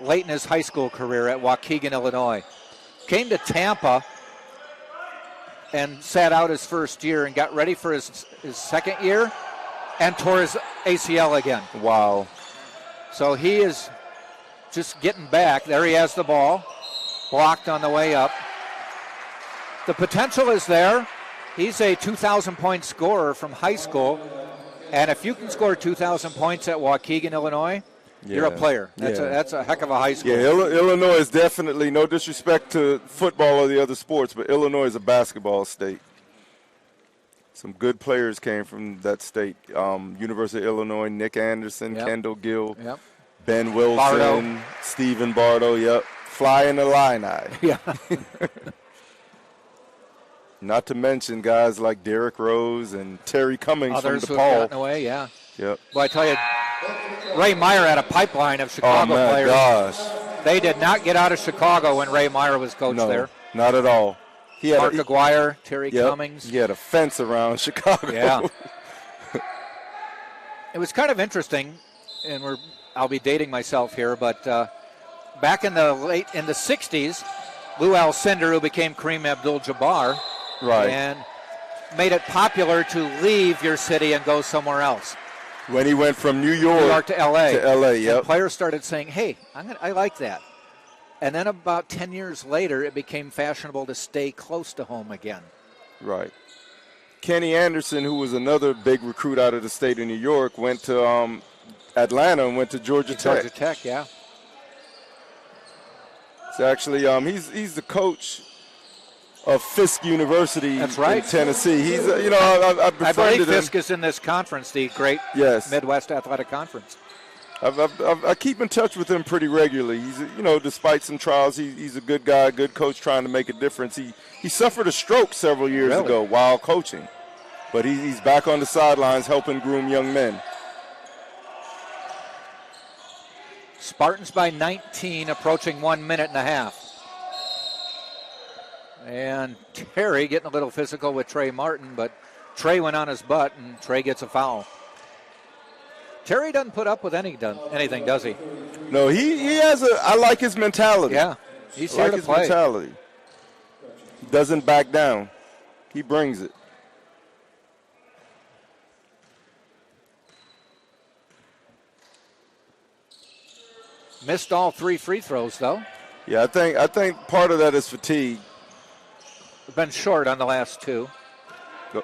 late in his high school career at Waukegan, Illinois. Came to Tampa and sat out his first year and got ready for his second year and tore his ACL again. Wow. So he is just getting back. There he has the ball. Blocked on the way up. The potential is there. He's a 2,000-point scorer from high school. And if you can score 2,000 points at Waukegan, Illinois, you're a player. That's a heck of a high school. Yeah, Illinois is definitely, no disrespect to football or the other sports, but Illinois is a basketball state. Some good players came from that state. University of Illinois, Nick Anderson, Kendall Gill, Ben Wilson, Bardo. Stephen Bardo, Fly in the Illini. Yeah. Not to mention guys like Derrick Rose and Terry Cummings Others from who have DePaul. gotten away, Yep. Well, I tell you, Ray Meyer had a pipeline of Chicago players. Gosh. They did not get out of Chicago when Ray Meyer was coach there. Not at all. He had Mark Aguirre, Terry Cummings. He had a fence around Chicago. Yeah. It was kind of interesting, and I'll be dating myself here, but back in the 60s, Lou Alcindor, who became Kareem Abdul-Jabbar, and made it popular to leave your city and go somewhere else. When he went from New York to L.A. And players started saying, hey, I like that. And then about 10 years later, it became fashionable to stay close to home again. Right. Kenny Anderson, who was another big recruit out of the state of New York, went to Atlanta and went to Georgia Tech. Georgia Tech, yeah. It's actually, he's the coach Fisk University That's right. in Tennessee. He's, I've I befriended believe him. Fisk is in this conference, the great Yes. Midwest Athletic Conference. I keep in touch with him pretty regularly. He's, despite some trials, he's a good guy, good coach trying to make a difference. He suffered a stroke several years ago while coaching, but he's back on the sidelines helping groom young men. Spartans by 19, approaching 1 minute and a half. And Terry getting a little physical with Trey Martin, but Trey went on his butt, and Trey gets a foul. Terry doesn't put up with anything, does he? No, he has I like his mentality. Yeah, he's here like to his play. mentality. He doesn't back down. He brings it. Missed all 3 free throws, though. Yeah, I think part of that is fatigue. Been short on the last 2.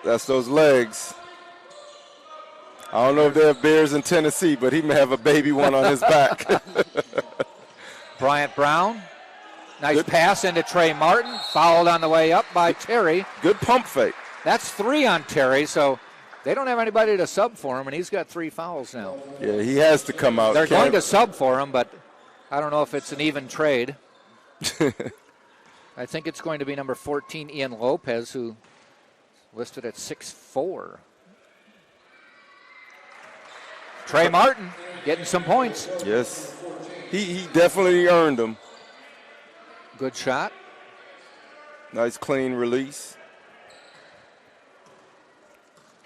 That's those legs. I don't know if they have bears in Tennessee, but he may have a baby one on his back. Bryant Brown. Nice pass into Trey Martin. Fouled on the way up by Terry. Good pump fake. That's 3 on Terry, so they don't have anybody to sub for him, and he's got 3 fouls now. Yeah, he has to come out. They're going to sub for him, but I don't know if it's an even trade. I think it's going to be number 14, Ian Lopez, who listed at 6'4". Trey Martin getting some points. Yes. He definitely earned them. Good shot. Nice clean release.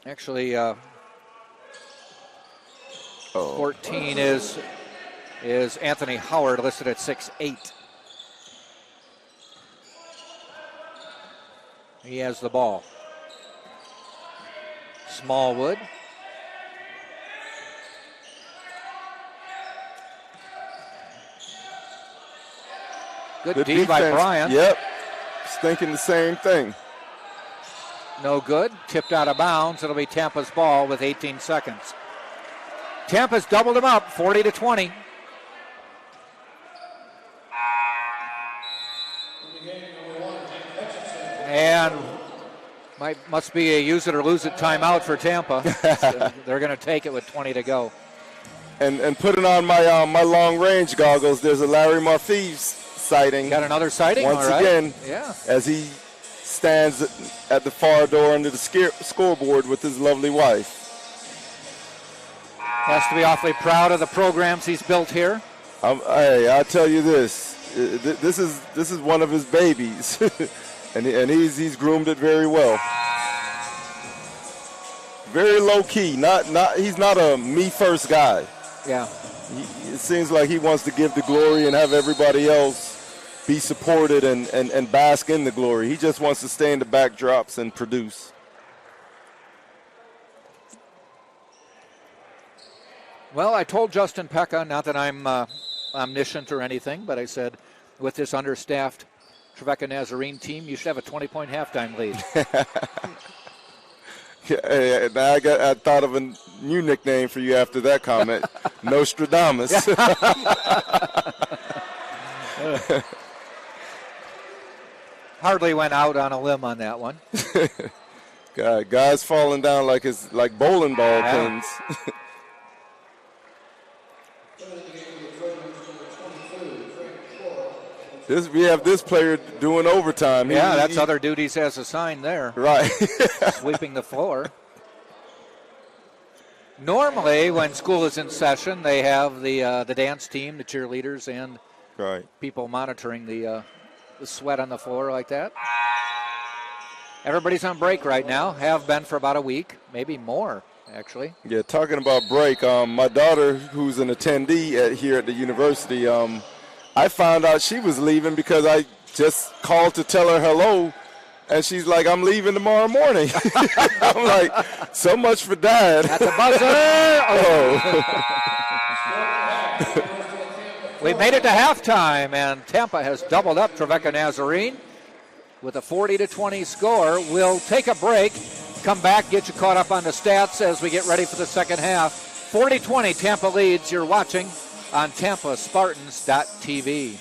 Actually, 14 is Anthony Howard, listed at 6'8". He has the ball. Smallwood. Good D by Bryant. Yep. Just thinking the same thing. No good. Tipped out of bounds. It'll be Tampa's ball with 18 seconds. Tampa's doubled them up, 40-20. And must be a use it or lose it timeout for Tampa. So they're going to take it with 20 to go. And putting on my long range goggles, there's a Larry Marfives sighting. Got another sighting? Once all right. again, yeah. as he stands at the far door under the scoreboard with his lovely wife. Has to be awfully proud of the programs he's built here. Hey, I'll tell you this. This is one of his babies. and he's groomed it very well. Very low key. He's not a me first guy. Yeah. It seems like he wants to give the glory and have everybody else be supported and bask in the glory. He just wants to stay in the backdrops and produce. Well, I told Justin Pekka, not that I'm omniscient or anything, but I said with this understaffed Trevecca Nazarene team, you should have a 20-point halftime lead. Now I thought of a new nickname for you after that comment, Nostradamus. Hardly went out on a limb on that one. God, guys falling down like bowling ball pins. We have this player doing overtime. That's other duties as assigned there. Right. Sweeping the floor. Normally, when school is in session, they have the dance team, the cheerleaders, and people monitoring the sweat on the floor like that. Everybody's on break right now. Have been for about a week, maybe more, actually. Yeah, talking about break, my daughter, who's an attendee here at the university, I found out she was leaving because I just called to tell her hello, and she's like, I'm leaving tomorrow morning. I'm like, so much for Dad. At the buzzer. Oh. We made it to halftime, and Tampa has doubled up Trevecca Nazarene with a 40-20 score. We'll take a break, come back, get you caught up on the stats as we get ready for the second half. 40-20, Tampa leads. You're watching on TampaSpartans.tv.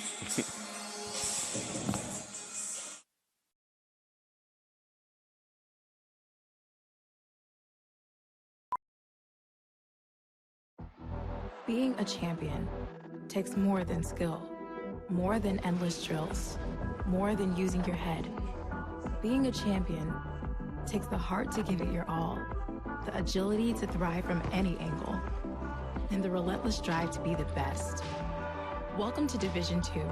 Being a champion takes more than skill, more than endless drills, more than using your head. Being a champion takes the heart to give it your all, the agility to thrive from any angle, and the relentless drive to be the best. Welcome to Division II,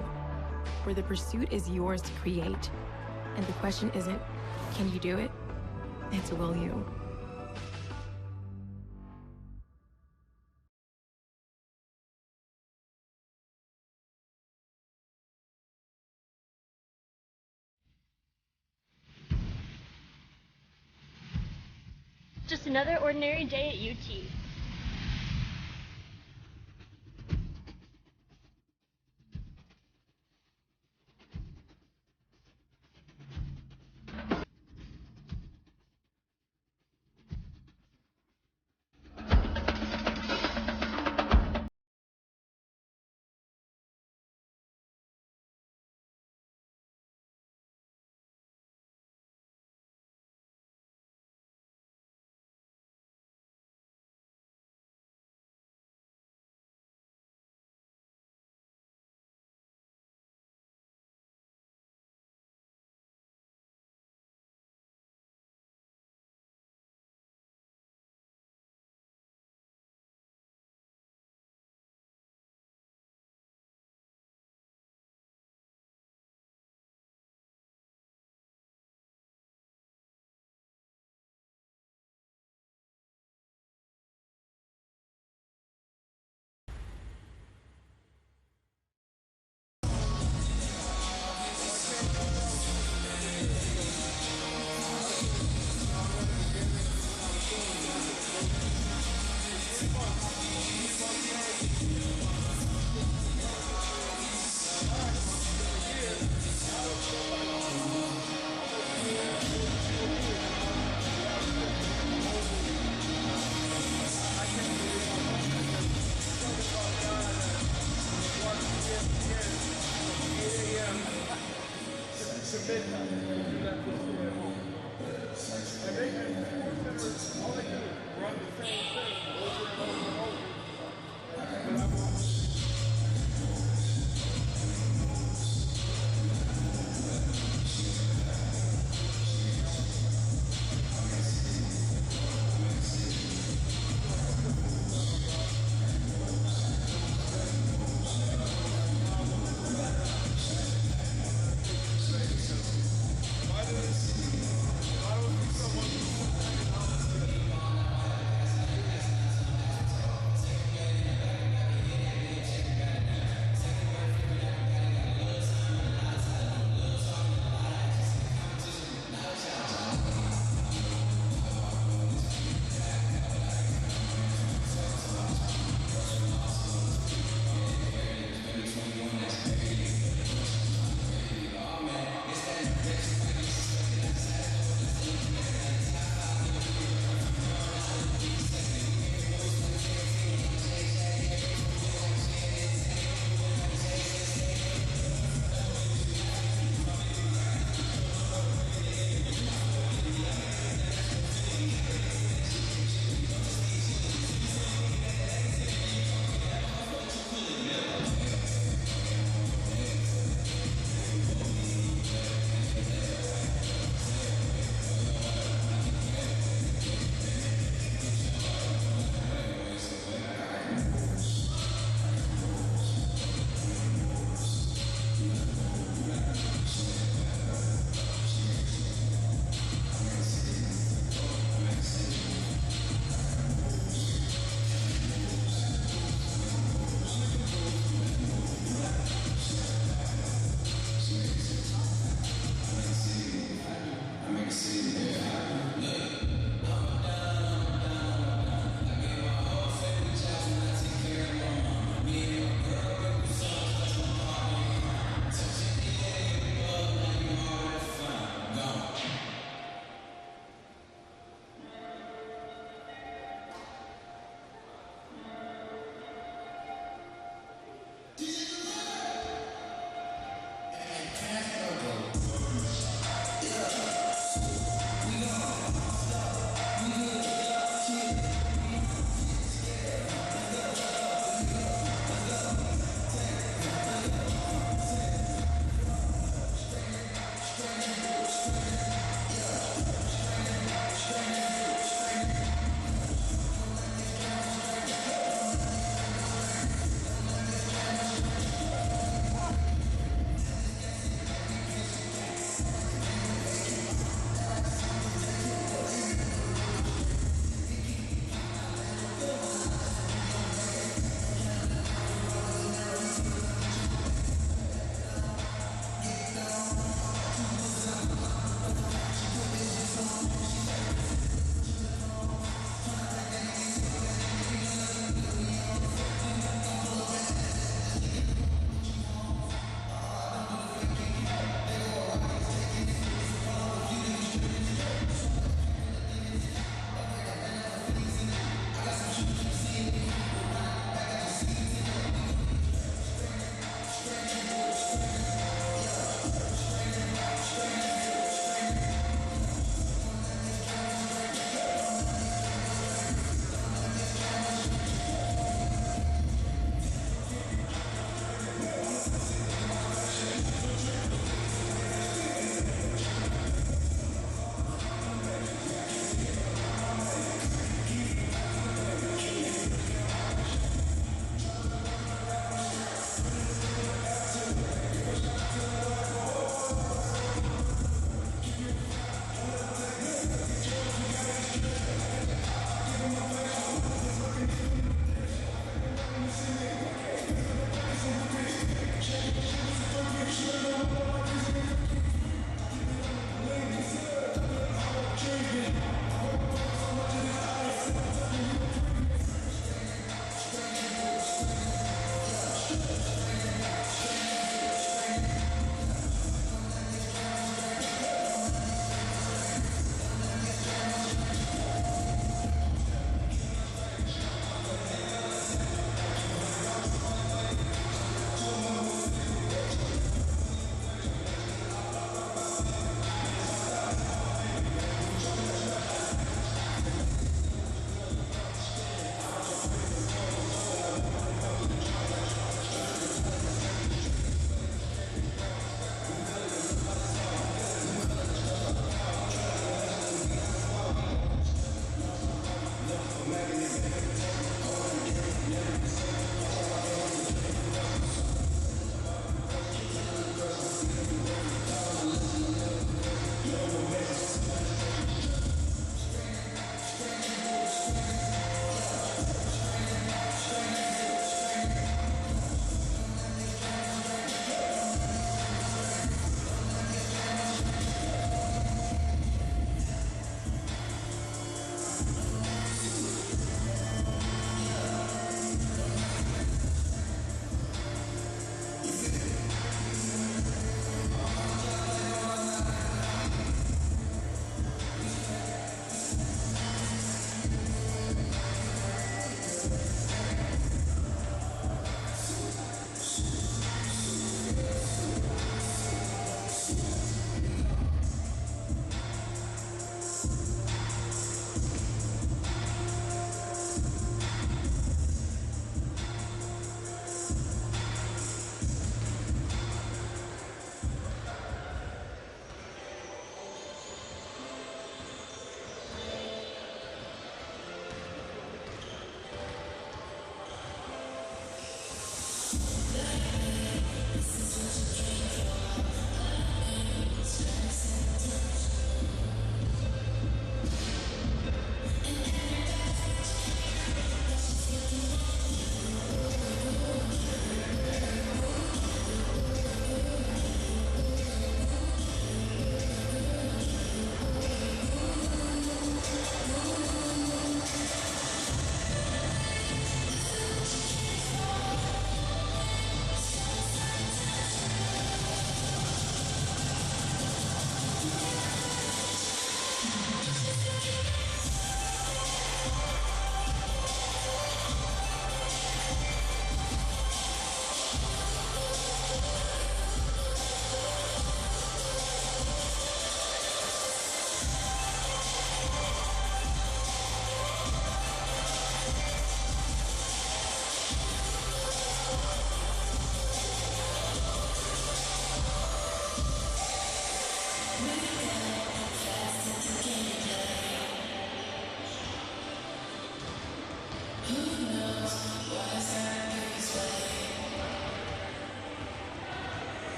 where the pursuit is yours to create, and the question isn't, can you do it? It's, will you? Just another ordinary day at UT.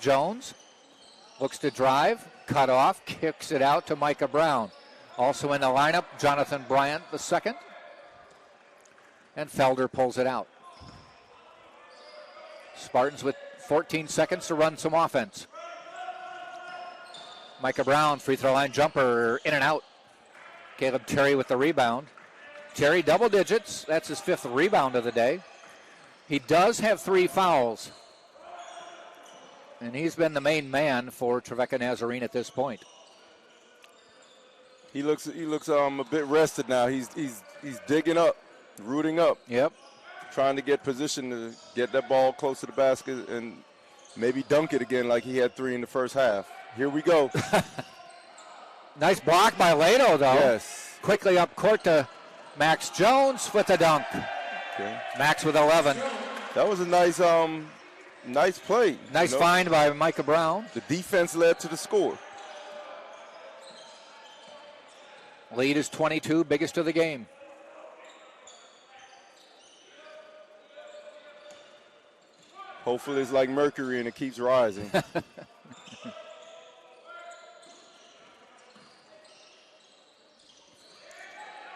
Jones looks to drive, cut off, kicks it out to Micah Brown. Also in the lineup, Jonathan Bryant the second. And Felder pulls it out. Spartans with 14 seconds to run some offense. Micah Brown, free throw line jumper, in and out. Caleb Terry with the rebound. Terry double digits. That's his 5th rebound of the day. He does have 3 fouls. And he's been the main man for Trevecca Nazarene at this point. He looks a bit rested now. He's digging up, rooting up. Yep. Trying to get position to get that ball close to the basket and maybe dunk it again like he had 3 in the first half. Here we go. Nice block by Lato, though. Yes. Quickly up court to Max Jones with the dunk. Okay. Max with 11. That was a nice play. Nice find by Micah Brown. The defense led to the score. Lead is 22, biggest of the game. Hopefully it's like mercury and it keeps rising.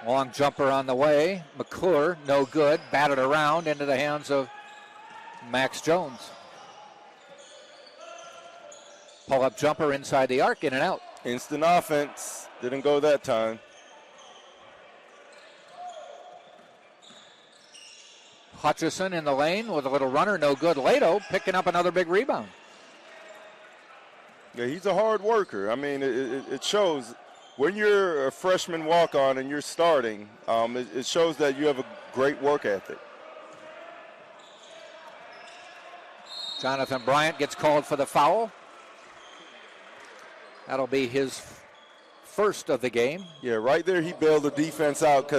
Long jumper on the way. McClure, no good. Batted around into the hands of Max Jones. Pull-up jumper inside the arc, in and out. Instant offense. Didn't go that time. Hutchison in the lane with a little runner, no good. Lato picking up another big rebound. Yeah, he's a hard worker. I mean, it shows when you're a freshman walk-on and you're starting, it shows that you have a great work ethic. Jonathan Bryant gets called for the foul. That'll be his first of the game. Yeah, right there he bailed the defense out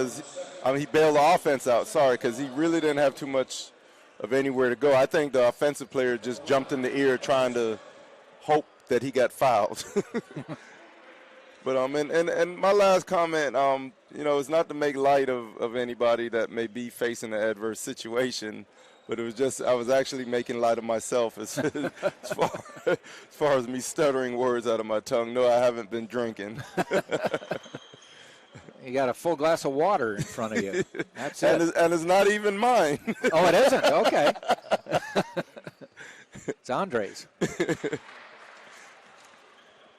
he bailed the offense out, because he really didn't have too much of anywhere to go. I think the offensive player just jumped in the ear trying to hope that he got fouled. But and my last comment, is not to make light of anybody that may be facing an adverse situation, but it was just I was actually making light of myself as far as me stuttering words out of my tongue. No, I haven't been drinking. You got a full glass of water in front of you. That's it. And it's not even mine. Oh, it isn't? Okay. It's Andre's.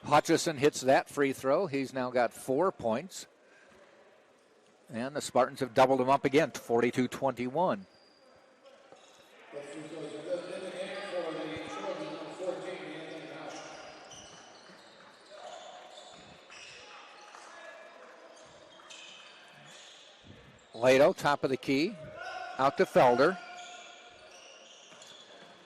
Hutchison hits that free throw. He's now got 4 points. And the Spartans have doubled him up again, 42-21. Lato, top of the key, out to Felder.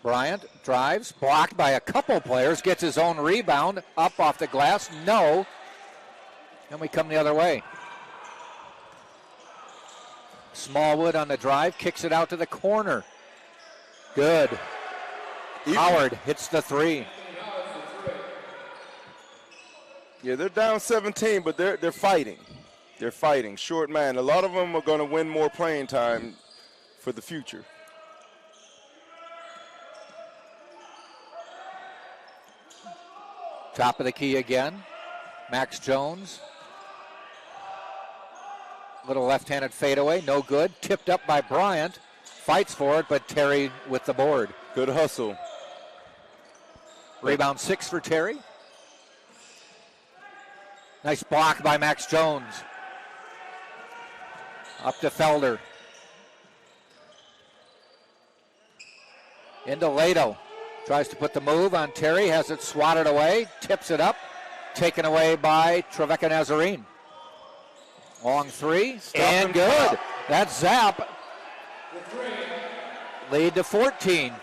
Bryant drives, blocked by a couple players, gets his own rebound, up off the glass, no. And we come the other way. Smallwood on the drive, kicks it out to the corner. Good. Howard hits the 3. Yeah, they're down 17, but they're fighting. They're fighting. Short man. A lot of them are going to win more playing time for the future. Top of the key again. Max Jones. Little left-handed fadeaway, no good. Tipped up by Bryant. Fights for it, but Terry with the board. Good hustle. Rebound 6 for Terry. Nice block by Max Jones. Up to Felder. Into Lato. Tries to put the move on Terry. Has it swatted away. Tips it up. Taken away by Trevecca Nazarene. Long 3. And good. Pop. That's Zap. Lead to 14.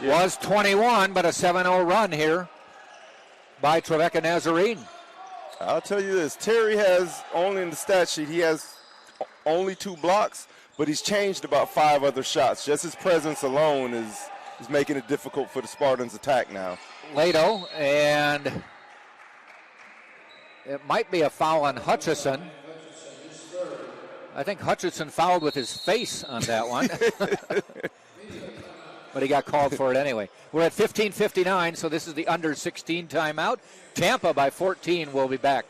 Yeah. Was 21, but a 7-0 run here by Trevecca Nazarene. I'll tell you this. Terry has, only in the stat sheet, he has only 2 blocks, but he's changed about 5 other shots. Just his presence alone is making it difficult for the Spartans' attack now. Lato, and it might be a foul on Hutchison. I think Hutchison fouled with his face on that one. but he got called for it anyway. We're at 15:59, so this is the under 16 timeout. Tampa by 14 will be back.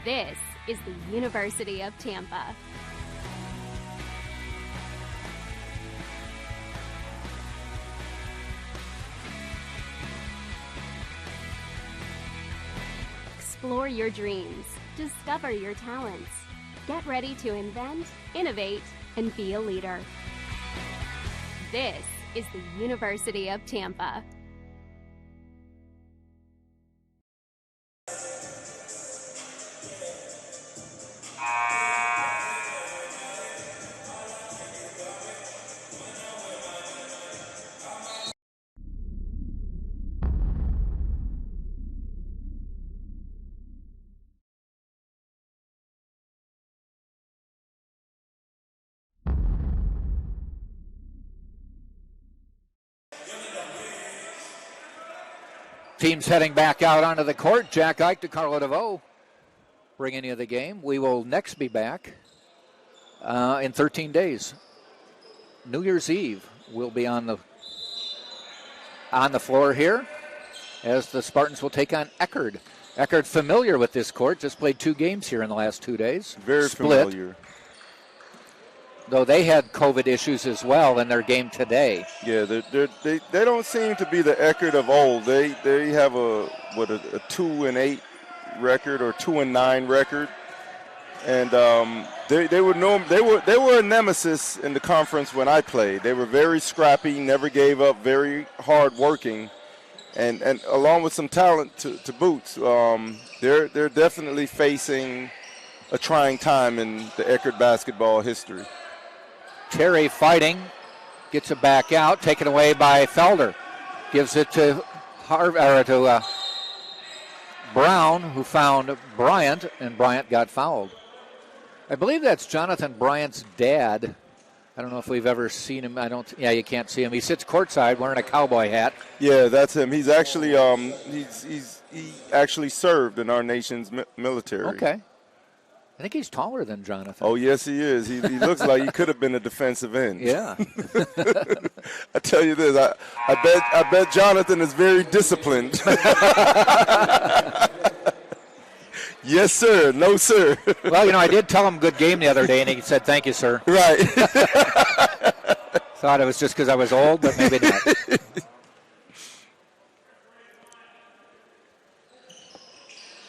This is the University of Tampa. Explore your dreams. Discover your talents. Get ready to invent, innovate, and be a leader. This is the University of Tampa. Teams heading back out onto the court. Jack Ike to Carlo DeVoe bringing you the game. We will next be back in 13 days. New Year's Eve will be on the floor here as the Spartans will take on Eckerd. Eckerd familiar with this court, just played 2 games here in the last 2 days. Very Split, familiar. though they had COVID issues as well in their game today. Yeah, they don't seem to be the Eckerd of old. They have a 2-8 record or 2-9 record, and they were a nemesis in the conference when I played. They were very scrappy, never gave up, very hard working, and along with some talent to boot. They're definitely facing a trying time in the Eckerd basketball history. Terry fighting, gets it back out, taken away by Felder. Gives it to Brown, who found Bryant, and Bryant got fouled. I believe that's Jonathan Bryant's dad. I don't know if we've ever seen him. You can't see him. He sits courtside wearing a cowboy hat. Yeah, that's him. He's actually he actually served in our nation's military. Okay. I think he's taller than Jonathan. Oh, yes, he is. He looks like he could have been a defensive end. Yeah. I tell you this, I bet Jonathan is very disciplined. Yes, sir. No, sir. Well, I did tell him good game the other day, and he said, thank you, sir. Right. Thought it was just because I was old, but maybe not.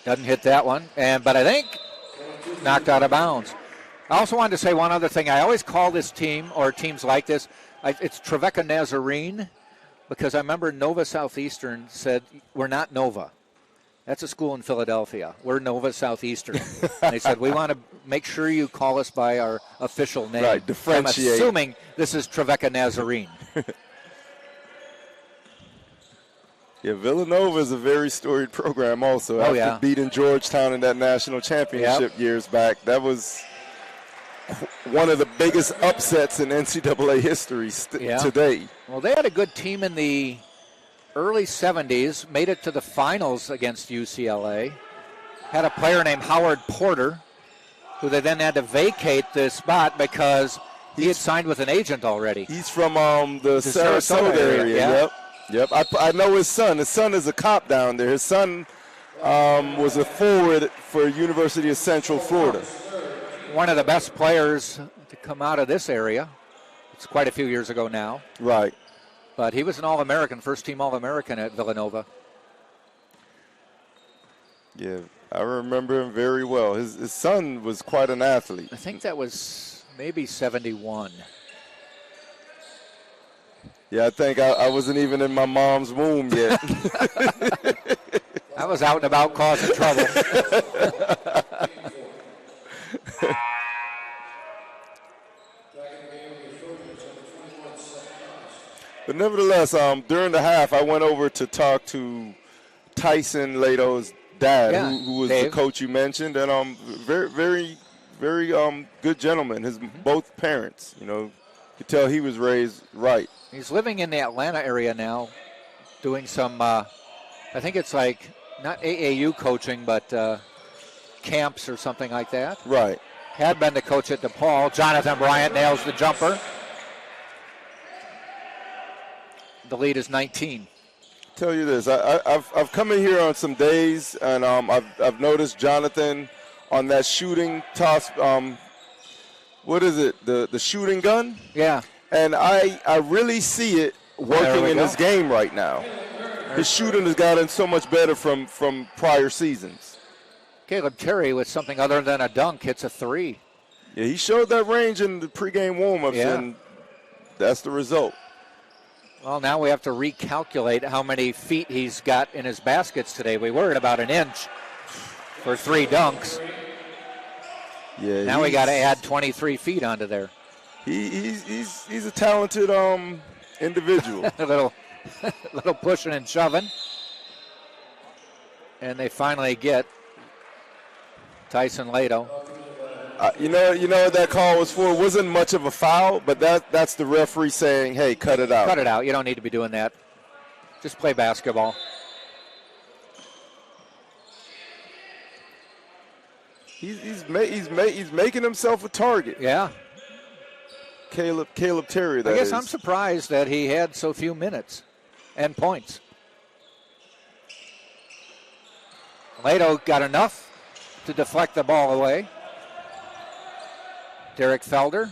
Doesn't hit that one, but I think knocked out of bounds. I also wanted to say one other thing. I always call this team, or teams like this, it's Trevecca Nazarene, because I remember Nova Southeastern said, we're not Nova. That's a school in Philadelphia. We're Nova Southeastern. And they said, we want to make sure you call us by our official name. Right, differentiate. I'm assuming this is Trevecca Nazarene. Yeah, Villanova is a very storied program also. After beating Georgetown in that national championship years back, that was one of the biggest upsets in NCAA history today. Well, they had a good team in the early 70s, made it to the finals against UCLA. Had a player named Howard Porter, who they then had to vacate the spot because he had signed with an agent already. He's from the Sarasota area. Yeah. Yep, I know his son. His son is a cop down there. His son was a forward for University of Central Florida. One of the best players to come out of this area. It's quite a few years ago now. Right. But he was an All-American, first-team All-American at Villanova. Yeah, I remember him very well. His son was quite an athlete. I think that was maybe 71. Yeah, I think I wasn't even in my mom's womb yet. I was out and about causing trouble. But nevertheless, during the half, I went over to talk to Tyson Lato's dad, who was Dave. the coach you mentioned, and very, very, very good gentleman. His both parents, you could tell he was raised right. He's living in the Atlanta area now, doing some, I think it's like, not AAU coaching, but camps or something like that. Right. Had been the coach at DePaul. Jonathan Bryant nails the jumper. The lead is 19. Tell you this, I've come in here on some days, and I've noticed Jonathan on that shooting toss. What is it? The shooting gun? Yeah. And I really see it working in his game right now. His shooting has gotten so much better from prior seasons. Caleb Terry with something other than a dunk hits a three. Yeah, he showed that range in the pregame warm-ups, and that's the result. Well, now we have to recalculate how many feet he's got in his baskets today. We were at about an inch for 3 dunks. Yeah. Now we got to add 23 feet onto there. He's a talented individual. A little pushing and shoving. And they finally get Tyson Lato. You know what that call was for? It wasn't much of a foul, but that's the referee saying, hey, cut it out. Cut it out. You don't need to be doing that. Just play basketball. He's making himself a target. Yeah. Caleb Terry, that I guess is. I'm surprised that he had so few minutes and points. Lato got enough to deflect the ball away. Derek Felder,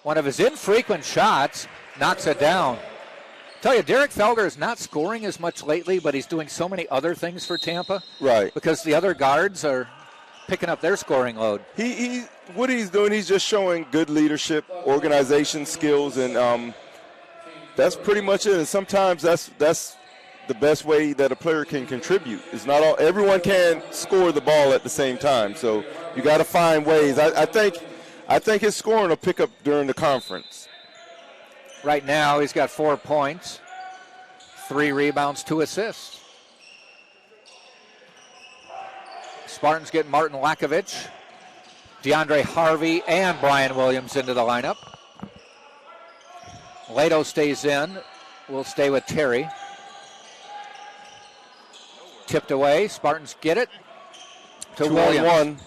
one of his infrequent shots, knocks it down. Tell you, Derek Felder is not scoring as much lately, but he's doing so many other things for Tampa. Right. Because the other guards are picking up their scoring load. What he's doing, he's just showing good leadership, organization skills, and that's pretty much it. And sometimes that's the best way that a player can contribute. It's not everyone can score the ball at the same time, so you got to find ways. I think his scoring will pick up during the conference. Right now, he's got 4 points, 3 rebounds, 2 assists. Spartans get Martin Lakovich, DeAndre Harvey, and Brian Williams into the lineup. Lato stays in. Will stay with Terry. Tipped away. Spartans get it to Williams. 2-on-1.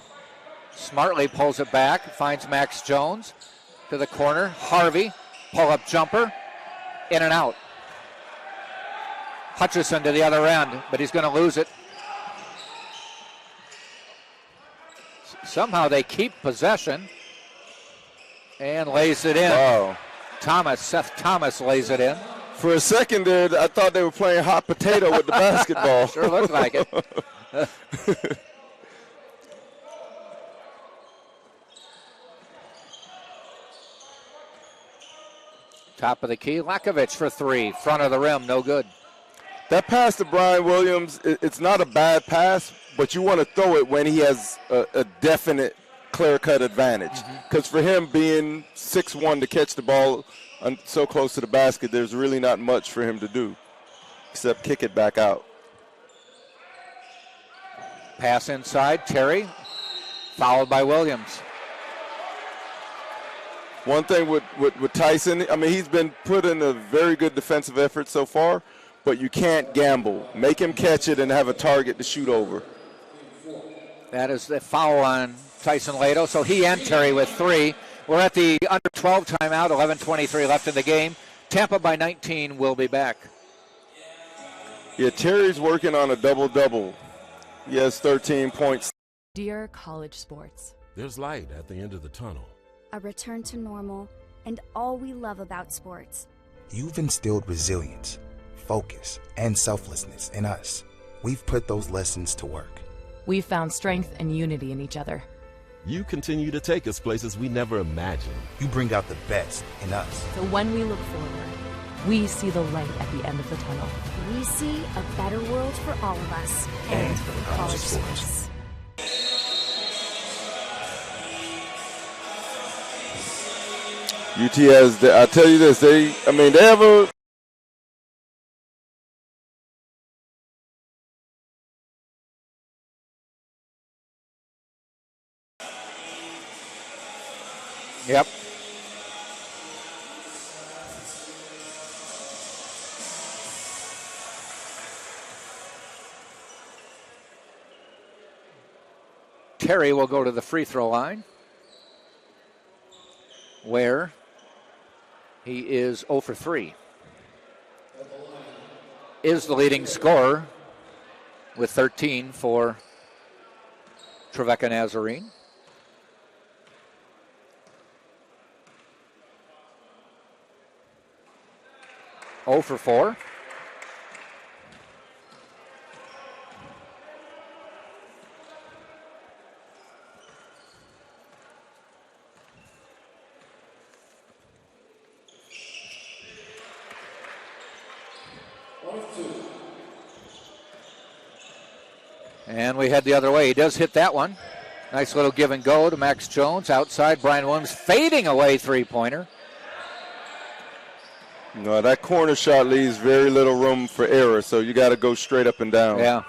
Smartly pulls it back, finds Max Jones to the corner. Harvey, pull-up jumper, in and out. Hutchison to the other end, but he's going to lose it. Somehow they keep possession and lays it in. Wow. Seth Thomas lays it in. For a second there, I thought they were playing hot potato with the basketball. Sure looked like it. Top of the key, Lakovich for 3. Front of the rim, no good. That pass to Brian Williams, it's not a bad pass, but you want to throw it when he has a definite clear-cut advantage. Because for him being 6'1" to catch the ball so close to the basket, there's really not much for him to do except kick it back out. Pass inside, Terry, fouled by Williams. One thing with Tyson, I mean, he's been put in a very good defensive effort so far, but you can't gamble. Make him catch it and have a target to shoot over. That is the foul on Tyson Lato, so he and Terry with 3. We're at the under 12 timeout, 11:23 left in the game. Tampa by 19 will be back. Yeah, Terry's working on a double-double. He has 13 points. Dear college sports, there's light at the end of the tunnel. A return to normal, and all we love about sports. You've instilled resilience, focus, and selflessness in us. We've put those lessons to work. We've found strength and unity in each other. You continue to take us places we never imagined. You bring out the best in us. So when we look forward, we see the light at the end of the tunnel. We see a better world for all of us and for college sports. UT has, I tell you this, they have a. Yep. Terry will go to the free throw line. where he is 0 for 3. Is the leading scorer with 13 for Trevecca Nazarene. Oh for 4. And we head the other way. He does hit that one. Nice little give and go to Max Jones. Outside, Brian Williams fading away three-pointer. No, that corner shot leaves very little room for error, so you got to go straight up and down. Yeah.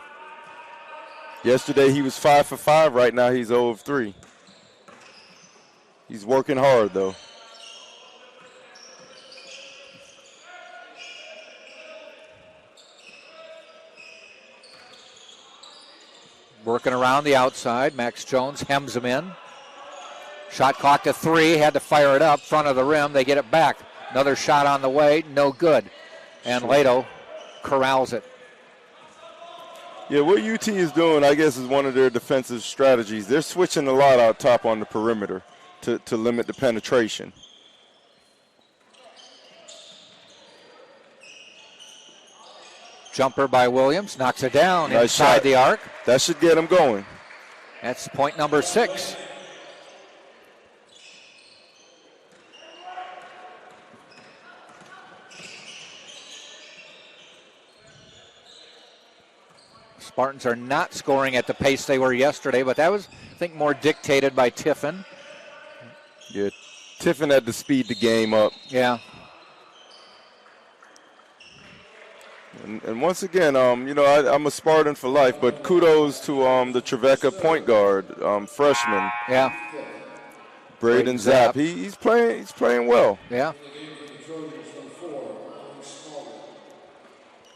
Yesterday he was 5 for 5. Right now he's 0 of 3. He's working hard, though. Working around the outside. Max Jones hems him in. Shot clock to 3. Had to fire it up. Front of the rim. They get it back. Another shot on the way. No good. And Lato corrals it. Yeah, what UT is doing, I guess, is one of their defensive strategies. They're switching a lot out top on the perimeter to limit the penetration. Jumper by Williams. Knocks it down Nice inside shot. the arc. That should get him going. That's point number 6. Spartans are not scoring at the pace they were yesterday, but that was, I think, more dictated by Tiffin. Yeah, Tiffin had to speed the game up. Yeah. And once again, I'm a Spartan for life, but kudos to the Trevecca point guard, freshman. Yeah. Braden Zapp. He's playing well. Yeah.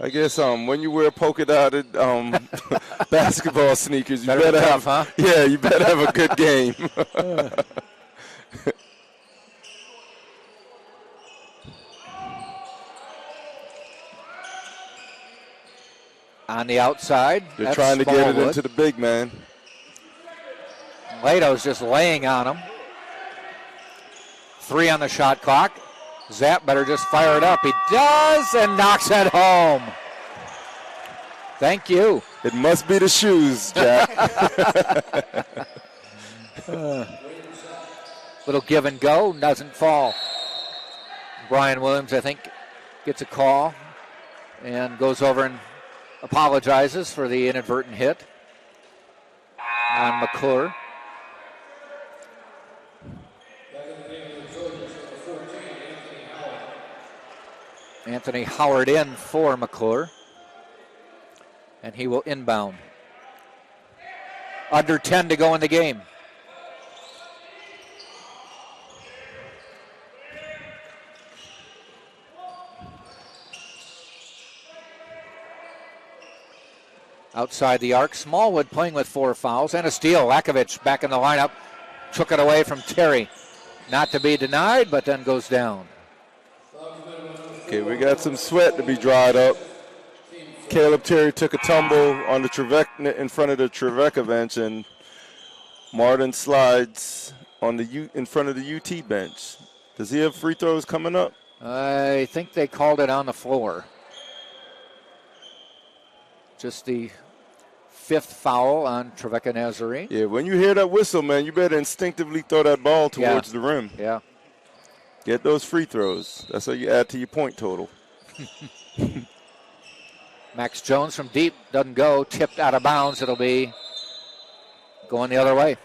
I guess when you wear polka dotted basketball sneakers, you better have, huh? Yeah, you better have a good game. On the outside. They're trying to get it into the big man. Lato's just laying on him. 3 on the shot clock. Zapp better just fire it up. He does and knocks it home. Thank you. It must be the shoes, Jack. Little give and go, doesn't fall. Brian Williams, I think, gets a call and goes over and apologizes for the inadvertent hit on McClure. Anthony Howard in for McClure. And he will inbound. Under 10 to go in the game. Outside the arc, Smallwood playing with 4 fouls and a steal. Lakovic back in the lineup. Took it away from Terry. Not to be denied, but then goes down. Okay, we got some sweat to be dried up. Caleb Terry took a tumble on the Trevecca in front of the Trevecca bench, and Martin slides on in front of the UT bench. Does he have free throws coming up? I think they called it on the floor. Just the 5th foul on Trevecca Nazarene. Yeah, when you hear that whistle, man, you better instinctively throw that ball towards the rim. Yeah. Get those free throws. That's how you add to your point total. Max Jones from deep doesn't go. Tipped out of bounds. It'll be going the other way.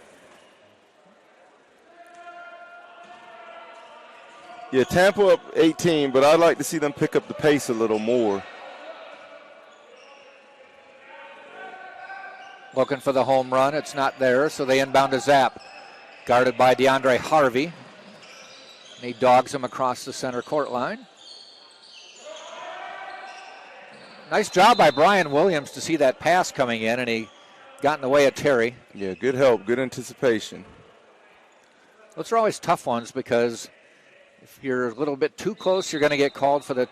Yeah, Tampa up 18, but I'd like to see them pick up the pace a little more. Looking for the home run. It's not there, so they inbound to Zapp. Guarded by DeAndre Harvey. And he dogs him across the center court line. Nice job by Brian Williams to see that pass coming in, and he got in the way of Terry. Yeah, good help, good anticipation. Those are always tough ones because If you're a little bit too close, you're going to get called for the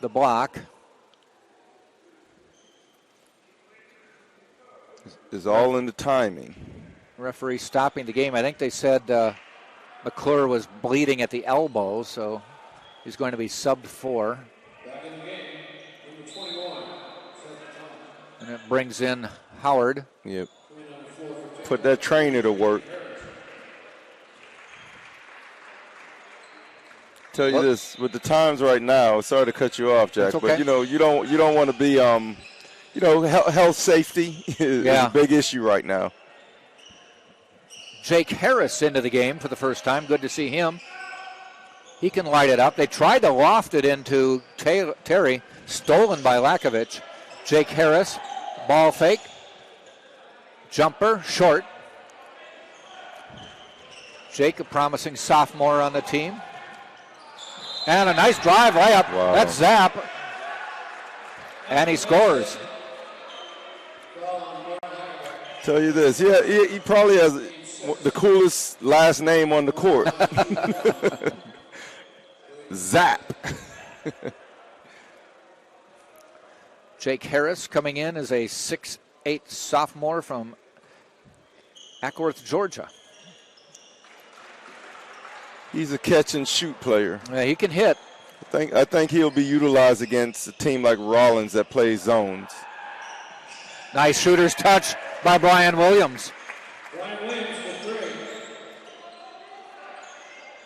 block. It's all in the timing. Referee stopping the game. I think they said McClure was bleeding at the elbow, so he's going to be subbed for. And it brings in Howard. Yep. Put that trainer to work. Tell you this, with the times right now, sorry to cut you off, Jack, okay. but you don't want to be health safety is a big issue right now. Jake Harris into the game for the first time. Good to see him. He can light it up. They tried to loft it into Terry, stolen by Lakovich. Jake Harris, ball fake, jumper, short. Jake, a promising sophomore on the team. And a nice drive layup. Wow. That's Zapp. And he scores. Tell you this, he probably has the coolest last name on the court. Zapp. Jake Harris coming in as a 6'8" sophomore from Ackworth, Georgia. He's a catch and shoot player. Yeah, he can hit. I think he'll be utilized against a team like Rollins that plays zones. Nice shooter's touch by Brian Williams.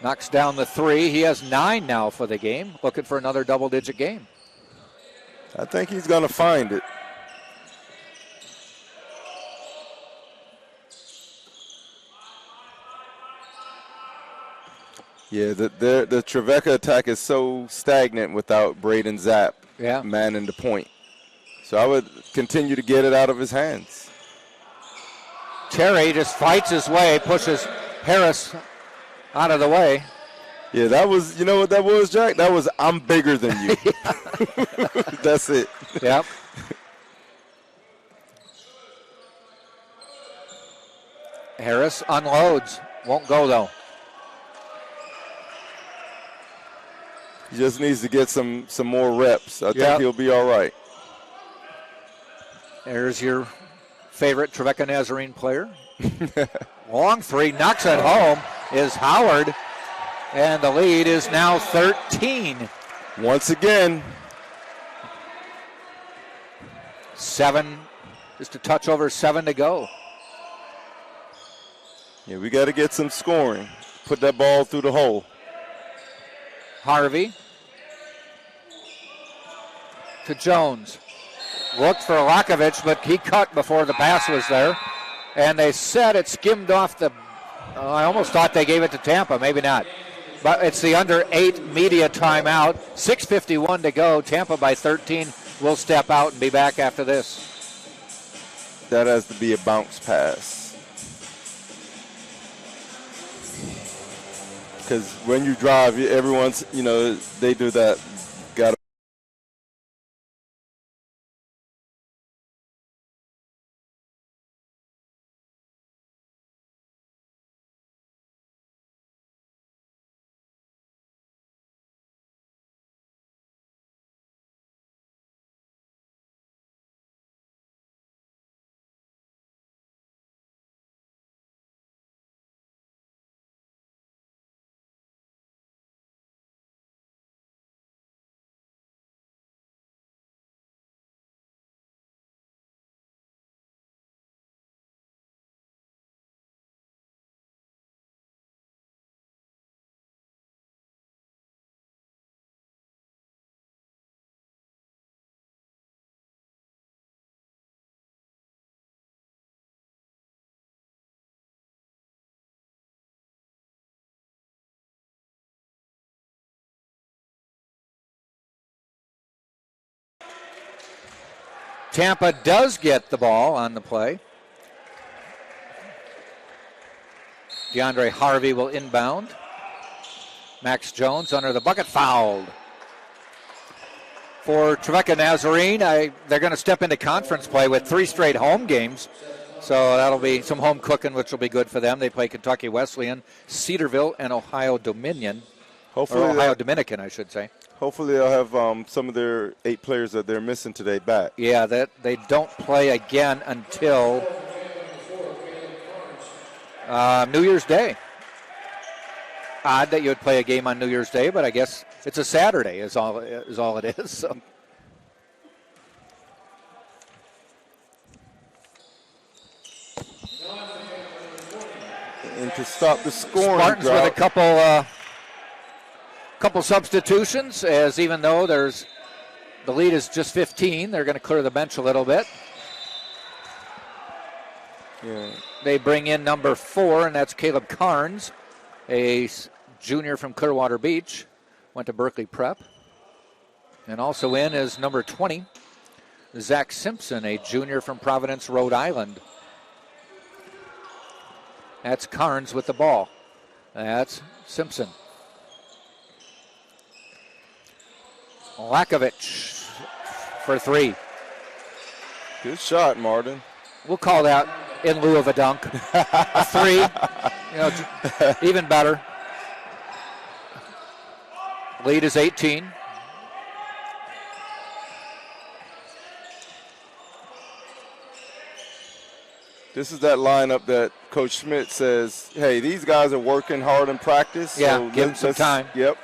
Knocks down the three. He has 9 now for the game. Looking for another double-digit game. I think he's going to find it. Yeah, the Trevecca attack is so stagnant without Braden Zapp manning the point. So I would continue to get it out of his hands. Terry just fights his way, pushes Harris out of the way. Yeah, that was, you know what that was, Jack? That was, I'm bigger than you. That's it. Yep. Harris unloads. Won't go, though. He just needs to get some more reps. I think he'll be all right. There's your favorite Trevecca Nazarene player. Long three, knocks it home, is Howard. And the lead is now 13. Once again. 7, just a touch over 7 to go. Yeah, we got to get some scoring. Put that ball through the hole. Harvey to Jones. Looked for Lakovich, but he cut before the pass was there. And they said it skimmed off the... I almost thought they gave it to Tampa. Maybe not. But it's the under 8 media timeout. 6:51 to go. Tampa by 13 will step out and be back after this. That has to be a bounce pass. Because when you drive, everyone's, they do that. Got Tampa does get the ball on the play. DeAndre Harvey will inbound. Max Jones under the bucket, fouled. For Trevecca Nazarene, they're going to step into conference play with 3 straight home games. So that'll be some home cooking, which will be good for them. They play Kentucky Wesleyan, Cedarville, and Ohio Dominion. Hopefully, or Ohio Dominican, I should say. Hopefully they'll have some of their 8 players that they're missing today back. Yeah, that they don't play again until New Year's Day. Odd that you would play a game on New Year's Day, but I guess it's a Saturday is all it is. So. And to stop the scoring Spartans drought, with a couple substitutions, as even though the lead is just 15, they're going to clear the bench a little bit. Yeah. They bring in number 4, and that's Caleb Carnes, a junior from Clearwater Beach, went to Berkeley Prep. And also in is number 20, Zach Simpson, a junior from Providence, Rhode Island. That's Carnes with the ball. That's Simpson. Lakovich for 3. Good shot, Martin. We'll call that in lieu of a dunk. A 3, even better. Lead is 18. This is that lineup that Coach Schmidt says, hey, these guys are working hard in practice. Yeah, so give them some time. Yep.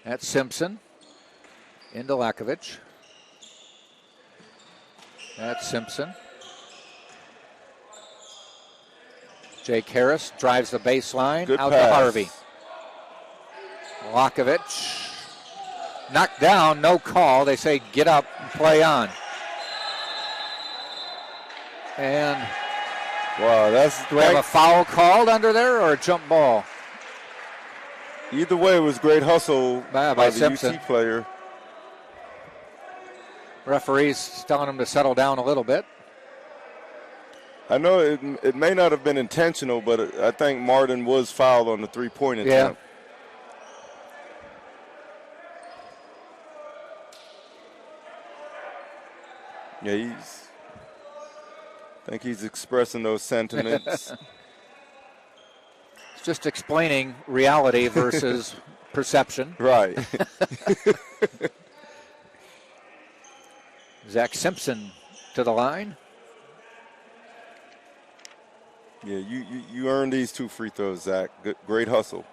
That's Simpson into Lakovich. That's Simpson. Jake Harris drives the baseline. Good out pass. to Harvey. Lakovich knocked down, no call. They say get up and play on. And wow, do we have a foul called under there or a jump ball? Either way, it was great hustle by the Simpson. UT player. Referee's telling him to settle down a little bit. I know it may not have been intentional, but I think Martin was fouled on the three-point attempt. Yeah, I think he's expressing those sentiments. It's just explaining reality versus perception. Right. Zach Simpson to the line. Yeah, you earned these 2 free throws, Zach. Great hustle.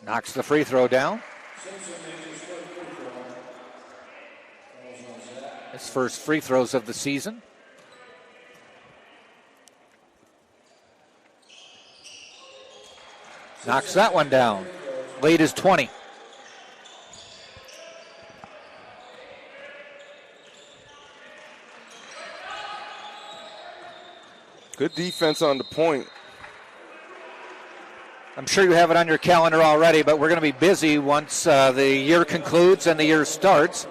Knocks the free throw down. His first free throws of the season. Knocks that one down. Lead is 20. Good defense on the point. I'm sure you have it on your calendar already, but we're going to be busy once the year concludes and the year starts.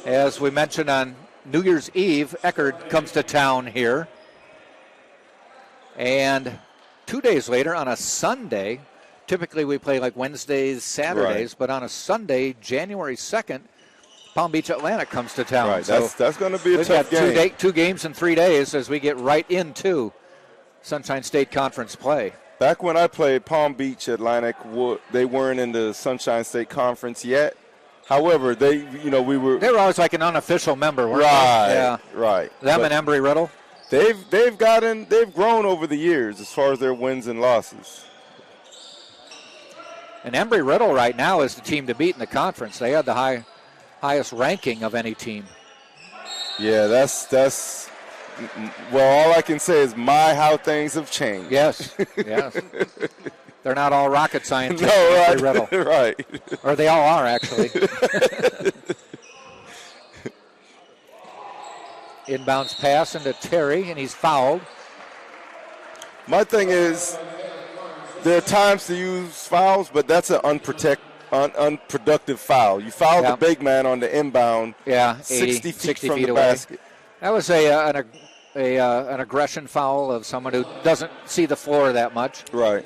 As we mentioned on New Year's Eve, Eckerd comes to town here. And 2 days later, on a Sunday, typically we play like Wednesdays, Saturdays, right. But on a Sunday, January 2nd, Palm Beach Atlantic comes to town. Right, so that's going to be a tough game. game. 2 games in 3 days as we get right into Sunshine State Conference play. Back when I played, Palm Beach Atlantic, they weren't in the Sunshine State Conference yet. However, they were always like an unofficial member, weren't right, they? Yeah, right. Them and Embry-Riddle. They've grown over the years as far as their wins and losses. And Embry-Riddle right now is the team to beat in the conference. They had the highest ranking of any team. Yeah, that's. Well, all I can say is how things have changed. Yes. They're not all rocket scientists. No, right. Riddle. Right. Or they all are, actually. Inbounds pass into Terry, and he's fouled. My thing is, there are times to use fouls, but that's an unproductive foul. You fouled the big man on the inbound. Yeah, 60 feet from the away. basket. That was an aggression foul of someone who doesn't see the floor that much. Right.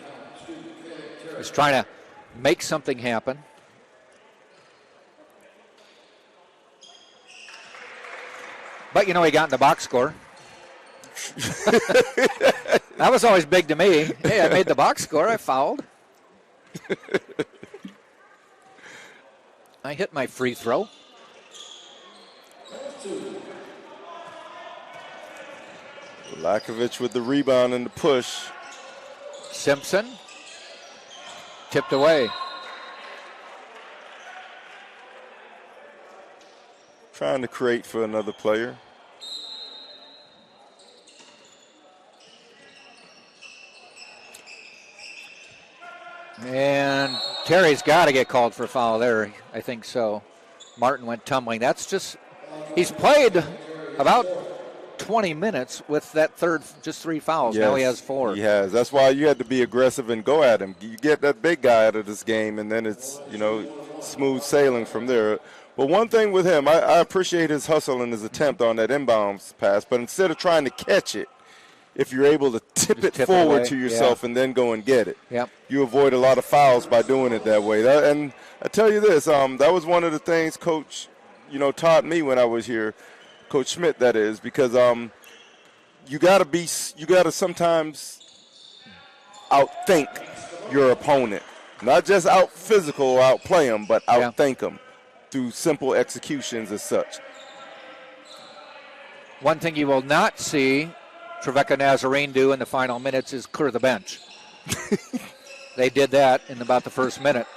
He's trying to make something happen. But, he got in the box score. That was always big to me. Hey, I made the box score. I fouled. I hit my free throw. Lakovic with the rebound and the push. Simpson tipped away. Trying to create for another player. And Terry's got to get called for a foul there. I think so. Martin went tumbling. He's played about 20 minutes with that just 3 fouls. Yes, now he has 4. He has. That's why you had to be aggressive and go at him. You get that big guy out of this game, and then it's, smooth sailing from there. But one thing with him, I appreciate his hustle and his attempt on that inbounds pass, but instead of trying to catch it, if you're able to tip it forward to yourself and then go and get it, you avoid a lot of fouls by doing it that way. And I tell you this, that was one of the things Coach, taught me when I was here, Coach Schmidt, that is, because you got to sometimes outthink your opponent, not just out physical or outplay them, but outthink them through simple executions as such. One thing you will not see Trevecca Nazarene do in the final minutes is clear the bench. They did that in about the first minute.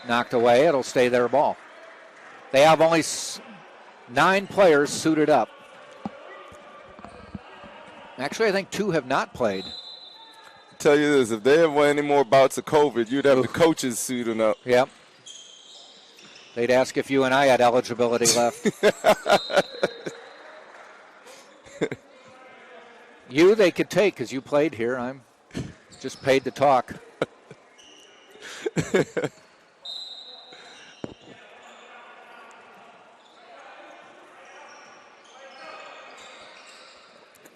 Knocked away. It'll stay their ball. They have only 9 players suited up. Actually, I think 2 have not played. I'll tell you this, if they have any more bouts of COVID, you'd have the coaches suiting up. Yep. They'd ask if you and I had eligibility left. You, they could take because you played here. I'm just paid to talk.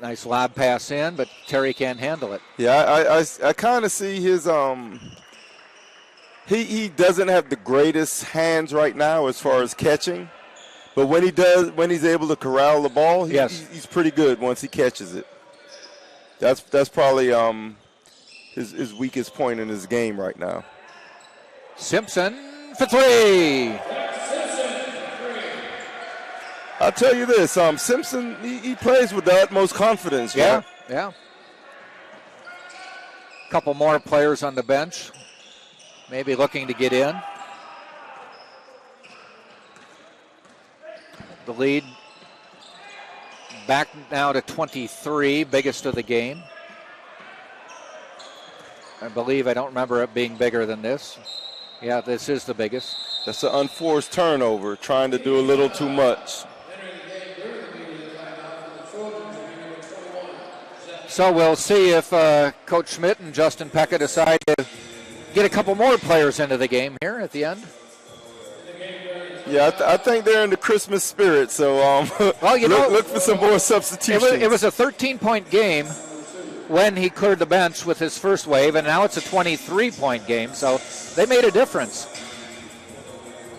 Nice lob pass in, but Terry can't handle it. Yeah, I kind of see his he doesn't have the greatest hands right now as far as catching, but when he's able to corral the ball, he's pretty good once he catches it. That's probably his weakest point in his game right now. Simpson for 3. I'll tell you this, Simpson, he plays with the utmost confidence. Yeah. A couple more players on the bench, maybe looking to get in. The lead back now to 23, biggest of the game. I don't remember it being bigger than this. Yeah, this is the biggest. That's an unforced turnover, trying to do a little too much. So we'll see if Coach Schmidt and Justin Pekka decide to get a couple more players into the game here at the end. Yeah, I think they're in the Christmas spirit, so look for some more substitutions. It was a 13-point game when he cleared the bench with his first wave, and now it's a 23-point game, so they made a difference.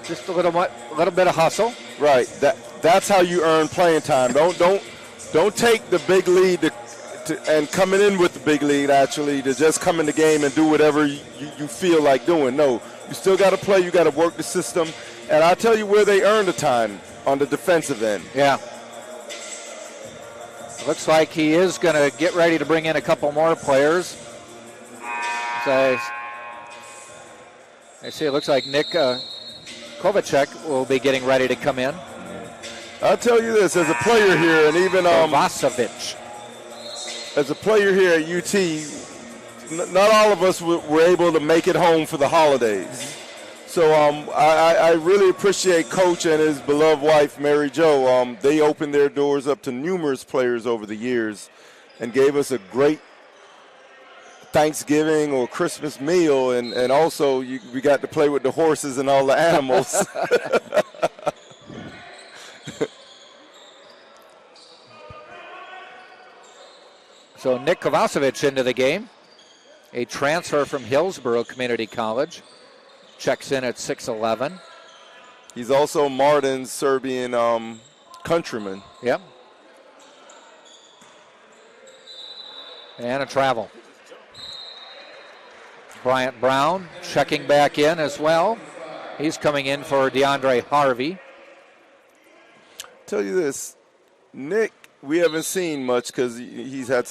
Just a little bit of hustle. Right. That's how you earn playing time. Don't take the big lead and coming in with the big lead, actually, to just come in the game and do whatever you feel like doing. No, you still got to play. You got to work the system. And I'll tell you where they earn the time, on the defensive end. Yeah. Looks like he is going to get ready to bring in a couple more players. I see it looks like Nick Kovacek will be getting ready to come in. I'll tell you this, as a player here, and even Vasovic. As a player here at UT, not all of us were able to make it home for the holidays. So I really appreciate Coach and his beloved wife, Mary Jo. They opened their doors up to numerous players over the years and gave us a great Thanksgiving or Christmas meal. And also we got to play with the horses and all the animals. So Nick Kovacevic into the game. a transfer from Hillsborough Community College. Checks in at 6'11". He's also Martin's Serbian countryman. Yep. And a travel. Bryant Brown checking back in as well. He's coming in for DeAndre Harvey. Tell you this, Nick, we haven't seen much because he's had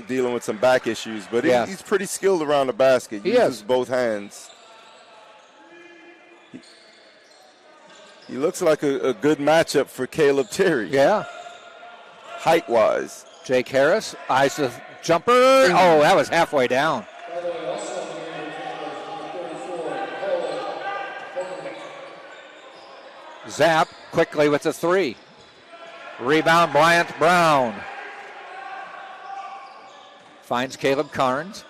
dealing with some back issues, but he's pretty skilled around the basket. He uses both hands. He looks like a good matchup for Caleb Terry. Yeah. Height-wise. Jake Harris eyes the jumper. Oh, that was halfway down. Zap quickly with the three. Rebound, Bryant Brown. Finds Caleb Carnes.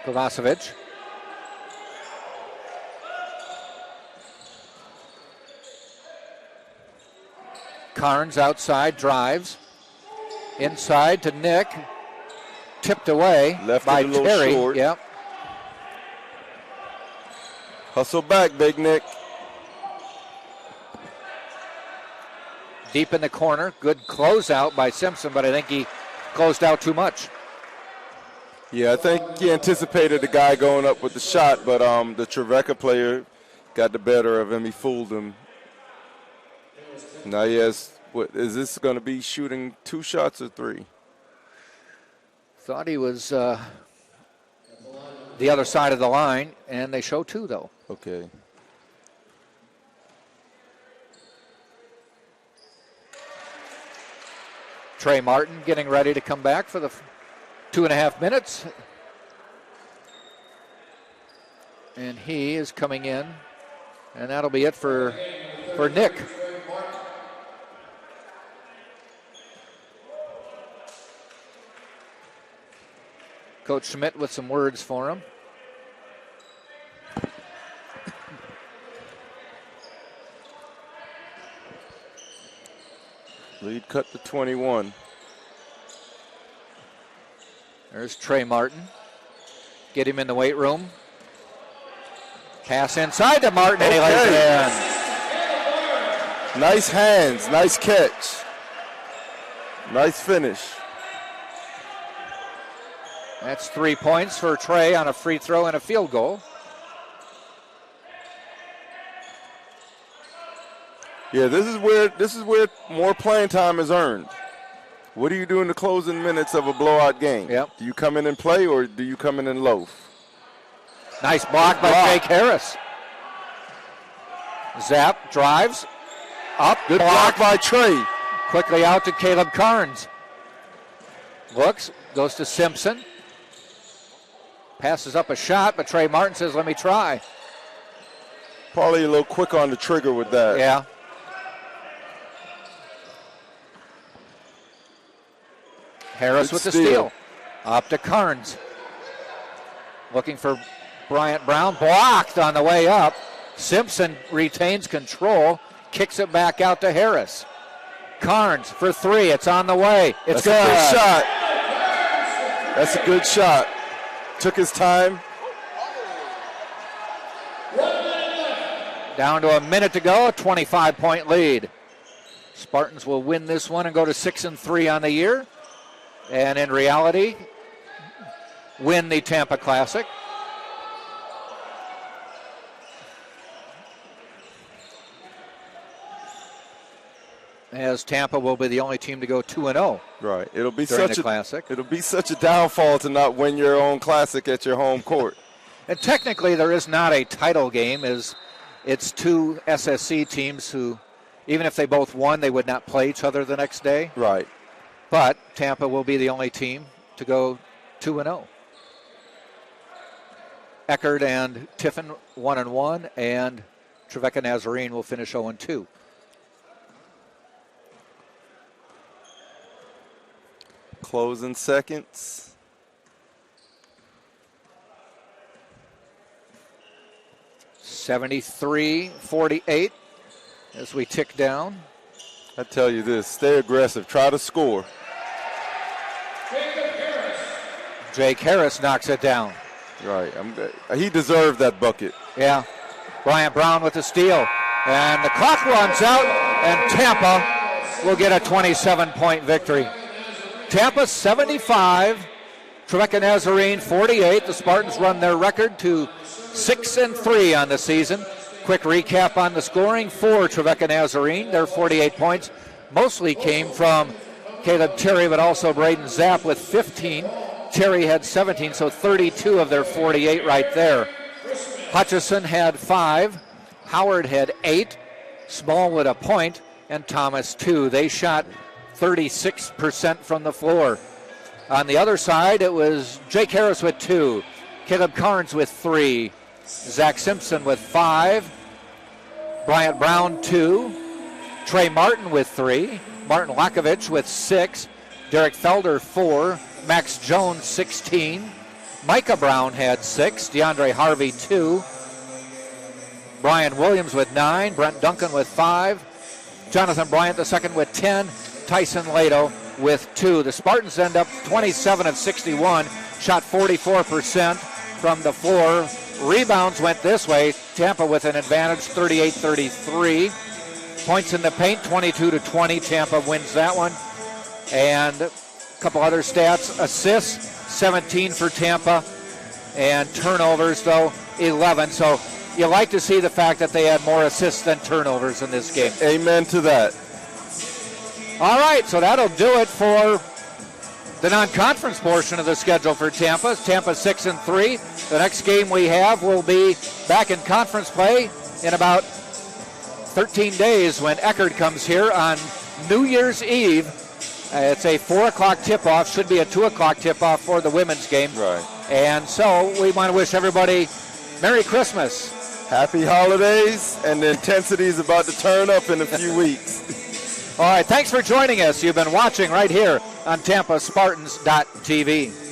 Kovacevic. Carnes outside, drives. Inside to Nick. Tipped away Left by it a little Terry. short. Yep. Hustle back, Big Nick. Deep in the corner. Good closeout by Simpson, but I think he closed out too much. Yeah, I think he anticipated the guy going up with the shot, but the Trevecca player got the better of him. He fooled him. Now he has, what, is this going to be shooting 2 shots or 3? Thought he was the other side of the line, and they show 2, though. Okay. Trey Martin getting ready to come back for the 2.5 minutes. And he is coming in, and that'll be it for Nick. Coach Schmidt with some words for him. Lead cut to 21. There's Trey Martin. Get him in the weight room. Pass inside to Martin, and he lays it in. Nice hands, nice catch. Nice finish. That's 3 points for Trey on a free throw and a field goal. Yeah, this is where more playing time is earned. What do you do in the closing minutes of a blowout game? Yep. Do you come in and play, or do you come in and loaf? Nice block by Jake Harris. Zap drives up. Good block by Trey. Quickly out to Caleb Carnes. Looks, goes to Simpson. Passes up a shot, but Trey Martin says, let me try. Probably a little quick on the trigger with that. Yeah. Harris with the steal. Up to Carnes. Looking for Bryant Brown. Blocked on the way up. Simpson retains control. Kicks it back out to Harris. Carnes for 3. It's on the way. It's good. That's a good shot. That's a good shot. Took his time. Down to a minute to go, a 25-point lead. Spartans will win this one and go to 6-3 on the year. And in reality, win the Tampa Classic. As Tampa will be the only team to go 2-0. Right. It'll be during such the a Classic. It'll be such a downfall to not win your own Classic at your home court. And technically, there is not a title game, as it's 2 SSC teams who, even if they both won, they would not play each other the next day. Right. But Tampa will be the only team to go 2-0. Eckerd and Tiffin 1-1, and Trevecca Nazarene will finish 0-2. Closing seconds. 73-48 as we tick down. I tell you this, stay aggressive, try to score. Jake Harris knocks it down. Right. He deserved that bucket. Yeah. Bryant Brown with the steal. And the clock runs out, and Tampa will get a 27-point victory. Tampa 75, Trevecca Nazarene 48. The Spartans run their record to 6-3 on the season. Quick recap on the scoring for Trevecca Nazarene. Their 48 points mostly came from Caleb Terry, but also Braden Zapp with 15. Terry had 17, so 32 of their 48 right there. Hutchison had 5. Howard had 8. Smallwood a point, and Thomas 2. They shot 36% from the floor. On the other side, it was Jake Harris with 2. Caleb Carnes with 3. Zach Simpson with 5. Bryant Brown 2. Trey Martin with 3. Martin Lakovich with 6. Derek Felder 4. Max Jones 16. Micah Brown had 6. DeAndre Harvey 2. Brian Williams with 9. Brent Duncan with 5. Jonathan Bryant II with 10. Tyson Lato with 2. The Spartans end up 27 of 61. Shot 44% from the floor. Rebounds went this way. Tampa with an advantage, 38-33. Points in the paint, 22-20. Tampa wins that one. And a couple other stats. Assists, 17 for Tampa. And turnovers, though, 11. So you like to see the fact that they had more assists than turnovers in this game. Amen to that. All right, so that'll do it for the non-conference portion of the schedule for Tampa. Tampa 6-3. The next game we have will be back in conference play in about 13 days when Eckerd comes here on New Year's Eve. It's a 4 o'clock tip-off. Should be a 2 o'clock tip-off for the women's game. Right. And so we want to wish everybody Merry Christmas. Happy holidays, and the intensity is about to turn up in a few weeks. All right, thanks for joining us. You've been watching right here on TampaSpartans.tv.